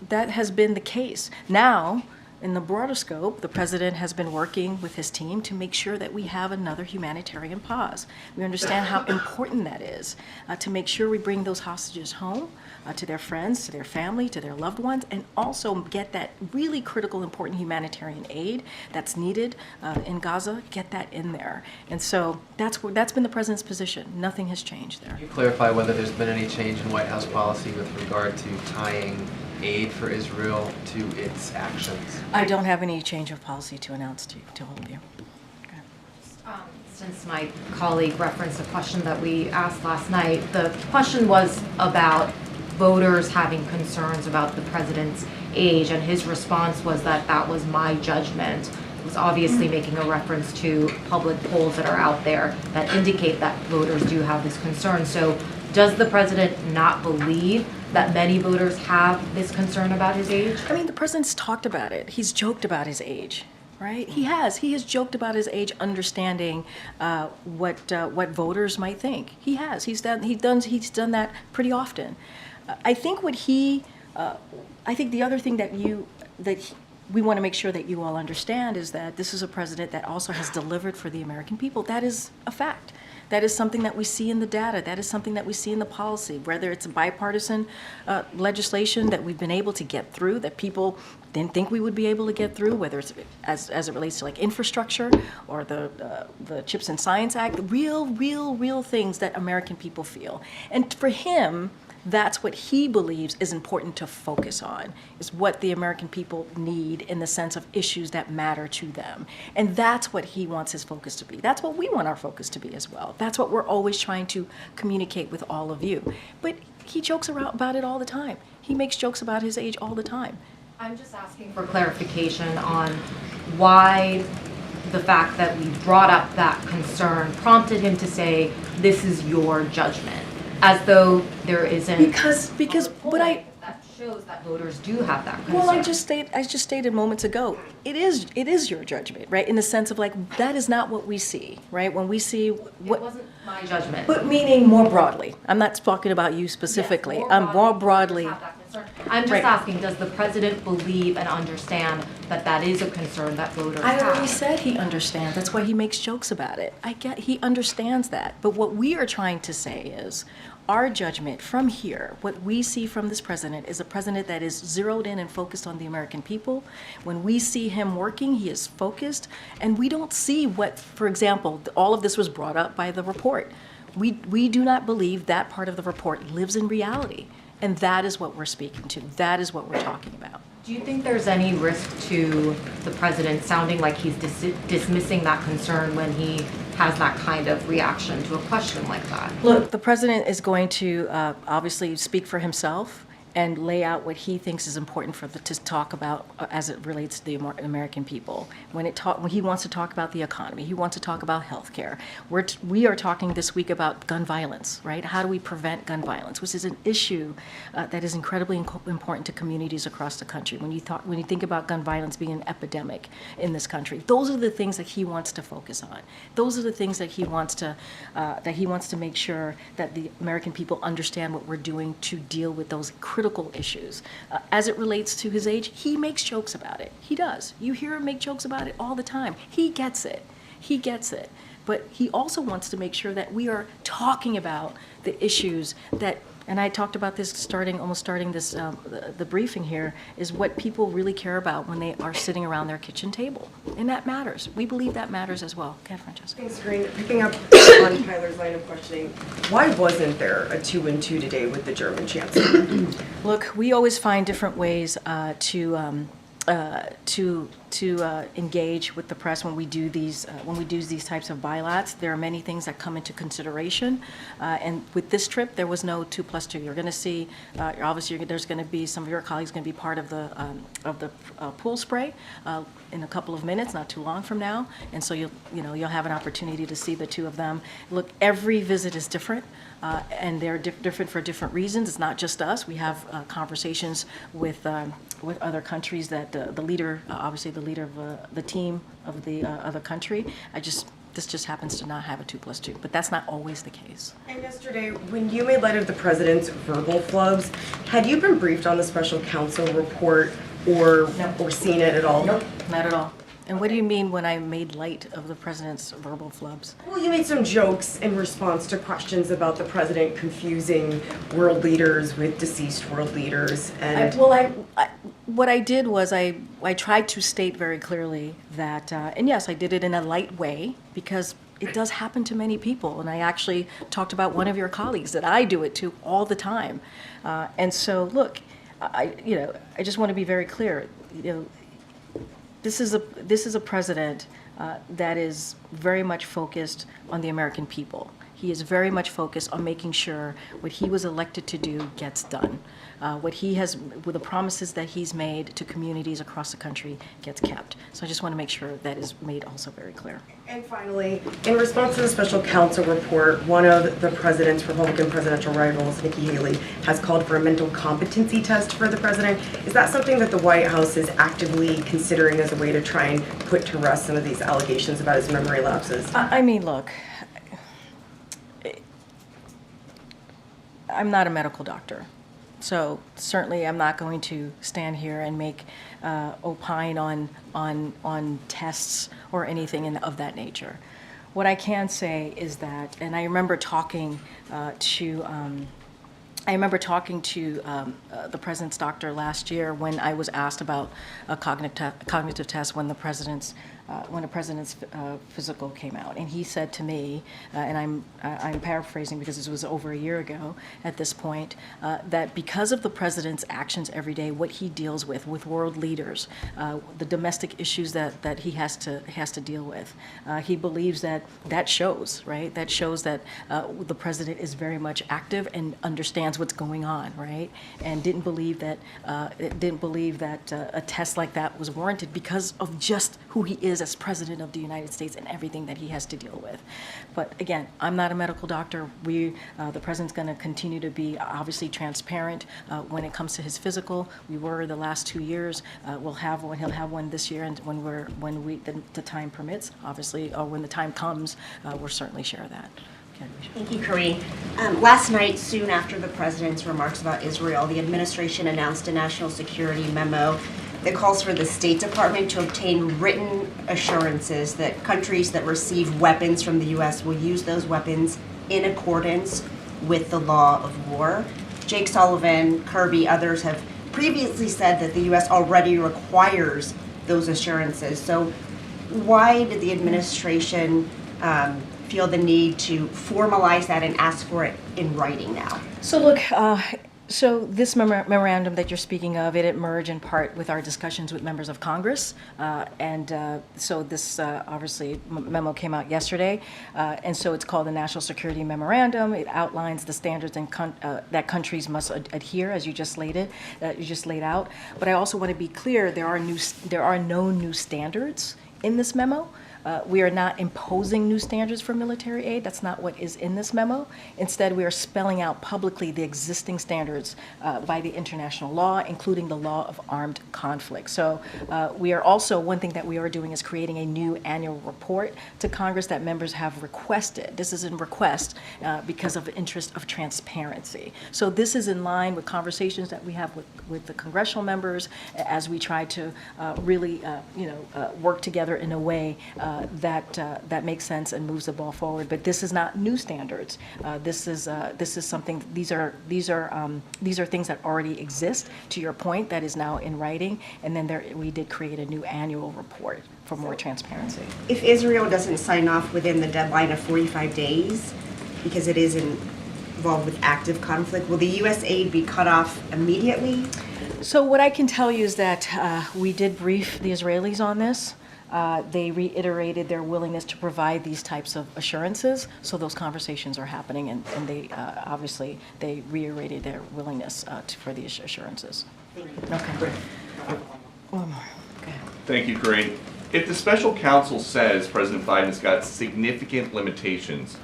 that has been the case. Now, in the broader scope, the president has been working with his team to make sure that we have another humanitarian pause. We understand how important that is to make sure we bring those hostages home to their friends, to their family, to their loved ones, and also get that really critical, important humanitarian aid that's needed in Gaza, get that in there. And so that's been the president's position. Nothing has changed there. Can you clarify whether there's been any change in White House policy with regard to tying aid for Israel to its actions? I don't have any change of policy to announce to all of you. Since my colleague referenced a question that we asked last night, the question was about voters having concerns about the president's age, and his response was that that was my judgment. It was obviously making a reference to public polls that are out there that indicate that voters do have this concern. So does the president not believe that many voters have this concern about his age? I mean, the president's talked about it. He's joked about his age, right? He has joked about his age, understanding what voters might think. He has. He's done that pretty often. I think I think the other thing that we want to make sure that you all understand is that this is a president that also has delivered for the American people. That is a fact. That is something that we see in the data. That is something that we see in the policy, whether it's a bipartisan legislation that we've been able to get through that people didn't think we would be able to get through, whether it's as it relates to like infrastructure or the Chips and Science Act, real things that American people feel. And for him, that's what he believes is important to focus on, is what the American people need in the sense of issues that matter to them. And that's what he wants his focus to be. That's what we want our focus to be as well. That's what we're always trying to communicate with all of you. But he jokes around about it all the time. He makes jokes about his age all the time. I'm just asking for clarification on why the fact that we brought up that concern prompted him to say, this is your judgment. As though there isn't because that shows that voters do have that concern. Well, I just stated moments ago, it is your judgment, right? In the sense of like that is not what we see, right? When we see what it wasn't my judgment. But meaning more broadly. I'm not talking about you specifically. Yes, more broadly. I'm just right. asking, does the president believe and understand that that is a concern that voters have? I already said he understands. That's why he makes jokes about it. He understands that. But what we are trying to say is our judgment from here, what we see from this president is a president that is zeroed in and focused on the American people. When we see him working, he is focused. And we don't see what, for example, all of this was brought up by the report. We do not believe that part of the report lives in reality. And that is what we're speaking to. That is what we're talking about. Do you think there's any risk to the president sounding like he's dismissing that concern when he has that kind of reaction to a question like that? Look, the president is going to obviously speak for himself and lay out what he thinks is important to talk about as it relates to the American people. When he wants to talk about the economy, he wants to talk about healthcare. We are talking this week about gun violence, right? How do we prevent gun violence, which is an issue that is incredibly important to communities across the country. When you think about gun violence being an epidemic in this country, those are the things that he wants to focus on. Those are the things that he wants to make sure that the American people understand what we're doing to deal with those critical issues. As it relates to his age, he makes jokes about it. He does. You hear him make jokes about it all the time. He gets it. He gets it. But he also wants to make sure that we are talking about the issues that, and I talked about this almost starting this, the briefing here, is what people really care about when they are sitting around their kitchen table. And that matters. We believe that matters as well. Okay, Francesca. Thanks, Karine. Picking up on Tyler's line of questioning, why wasn't there a 2-2 today with the German chancellor? Look, we always find different ways to engage with the press when we do these types of bilats. There are many things that come into consideration, and with this trip, there was no 2+2. You're going to see, obviously, there's going to be some of your colleagues going to be part of the pool spray in a couple of minutes, not too long from now, and so you'll have an opportunity to see the two of them. Look, every visit is different. And they're different for different reasons. It's not just us. We have conversations with other countries that the leader, obviously the leader of the team of the other country. This just happens to not have a 2+2, but that's not always the case. And yesterday, when you made light of the president's verbal flubs, had you been briefed on the special counsel report or seen it at all? Nope, not at all. And what do you mean when I made light of the president's verbal flubs? Well, you made some jokes in response to questions about the president confusing world leaders with deceased world leaders, and What I did was I tried to state very clearly that, and yes, I did it in a light way because it does happen to many people. And I actually talked about one of your colleagues that I do it to all the time. And so, look, I just want to be very clear. This is a president that is very much focused on the American people. He is very much focused on making sure what he was elected to do gets done. With the promises that he's made to communities across the country gets kept. So I just want to make sure that is made also very clear. And finally, in response to the special counsel report, one of the president's Republican presidential rivals, Nikki Haley, has called for a mental competency test for the president. Is that something that the White House is actively considering as a way to try and put to rest some of these allegations about his memory lapses? I mean, look, I'm not a medical doctor. So certainly I'm not going to stand here and make opine on tests or anything of that nature. What I can say is that, and I remember talking to the president's doctor last year when I was asked about a cognitive test when the president's physical came out, and he said to me, and I'm paraphrasing because this was over a year ago at this point, that because of the president's actions every day, what he deals with world leaders, the domestic issues that he has to deal with, he believes that shows, right? That shows that the president is very much active and understands what's going on, right? And didn't believe that a test like that was warranted because of just who he is as president of the United States and everything that he has to deal with. But again, I'm not a medical doctor. The president's going to continue to be obviously transparent when it comes to his physical. We were the last 2 years. He'll have one this year, and when the time permits, obviously, or when the time comes, we'll certainly share that. Thank you, Karine. Last night, soon after the president's remarks about Israel, the administration announced a national security memo that calls for the State Department to obtain written assurances that countries that receive weapons from the U.S. will use those weapons in accordance with the law of war. Jake Sullivan, Kirby, others have previously said that the U.S. already requires those assurances. So why did the administration feel the need to formalize that and ask for it in writing now? So look, so this memorandum that you're speaking of, it emerged in part with our discussions with members of Congress, so this obviously memo came out yesterday, and so it's called the National Security Memorandum. It outlines the standards that countries must adhere, as you just laid out. But I also want to be clear: there are no new standards in this memo. We are not imposing new standards for military aid. That's not what is in this memo. Instead, we are spelling out publicly the existing standards by the international law, including the law of armed conflict. So we are also, one thing that we are doing is creating a new annual report to Congress that members have requested. This is in request because of the interest of transparency. So this is in line with conversations that we have with the congressional members as we try to really work together in a way that makes sense and moves the ball forward. But this is not new standards. This is something. These are things that already exist. To your point, that is now in writing. And then we did create a new annual report for more transparency. If Israel doesn't sign off within the deadline of 45 days, because it is involved with active conflict, will the U.S. aid be cut off immediately? So what I can tell you is that we did brief the Israelis on this. They reiterated their willingness to provide these types of assurances, so those conversations are happening, and they obviously they reiterated their willingness for the assurances. Okay. One more. Okay. Thank you, Karine. If the special counsel says President Biden has got significant limitations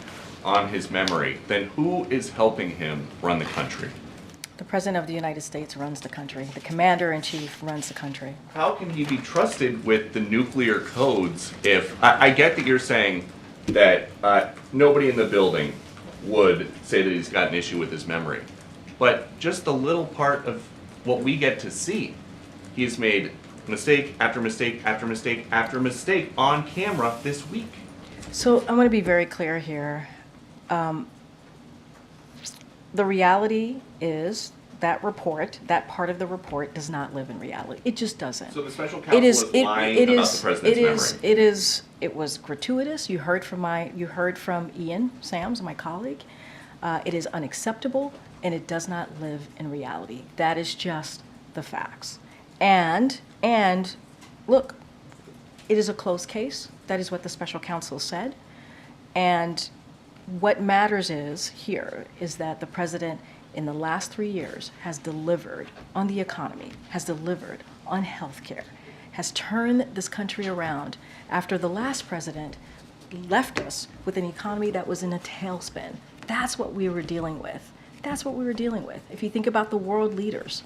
on his memory, then who is helping him run the country? The President of the United States runs the country. The Commander-in-Chief runs the country. How can he be trusted with the nuclear codes if, I get that you're saying that nobody in the building would say that he's got an issue with his memory, but just the little part of what we get to see, He has made mistake after mistake after mistake after mistake on camera this week. So I'm going to be very clear here. The reality is that report, that part of the report, does not live in reality. It just doesn't. So the special counsel is lying about the president's memory. It was gratuitous. You heard from Ian Sams, my colleague. It is unacceptable, and it does not live in reality. That is just the facts. And look, it is a closed case. That is what the special counsel said. And what matters is that the president in the last 3 years has delivered on the economy, has delivered on health care, has turned this country around after the last president left us with an economy that was in a tailspin. That's what we were dealing with. That's what we were dealing with. If you think about the world leaders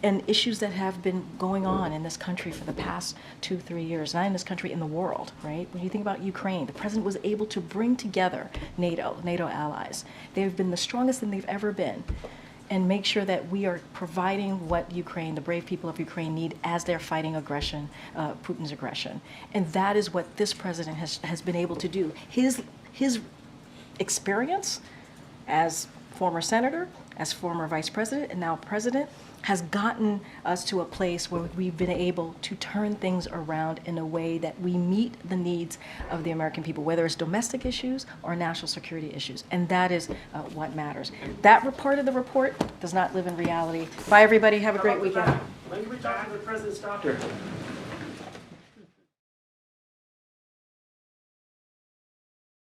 and issues that have been going on in this country for the past 2-3 years, not in this country, in the world, right? When you think about Ukraine, the president was able to bring together NATO allies. They have been the strongest than they've ever been, and make sure that we are providing what Ukraine, the brave people of Ukraine, need as they're fighting aggression, Putin's aggression. And that is what this president has been able to do. His experience as former senator, as former vice president, and now president, has gotten us to a place where we've been able to turn things around in a way that we meet the needs of the American people, whether it's domestic issues or national security issues. And that is what matters. That part of the report does not live in reality. Bye, everybody. Have a great weekend. When can we talk to the president's doctor?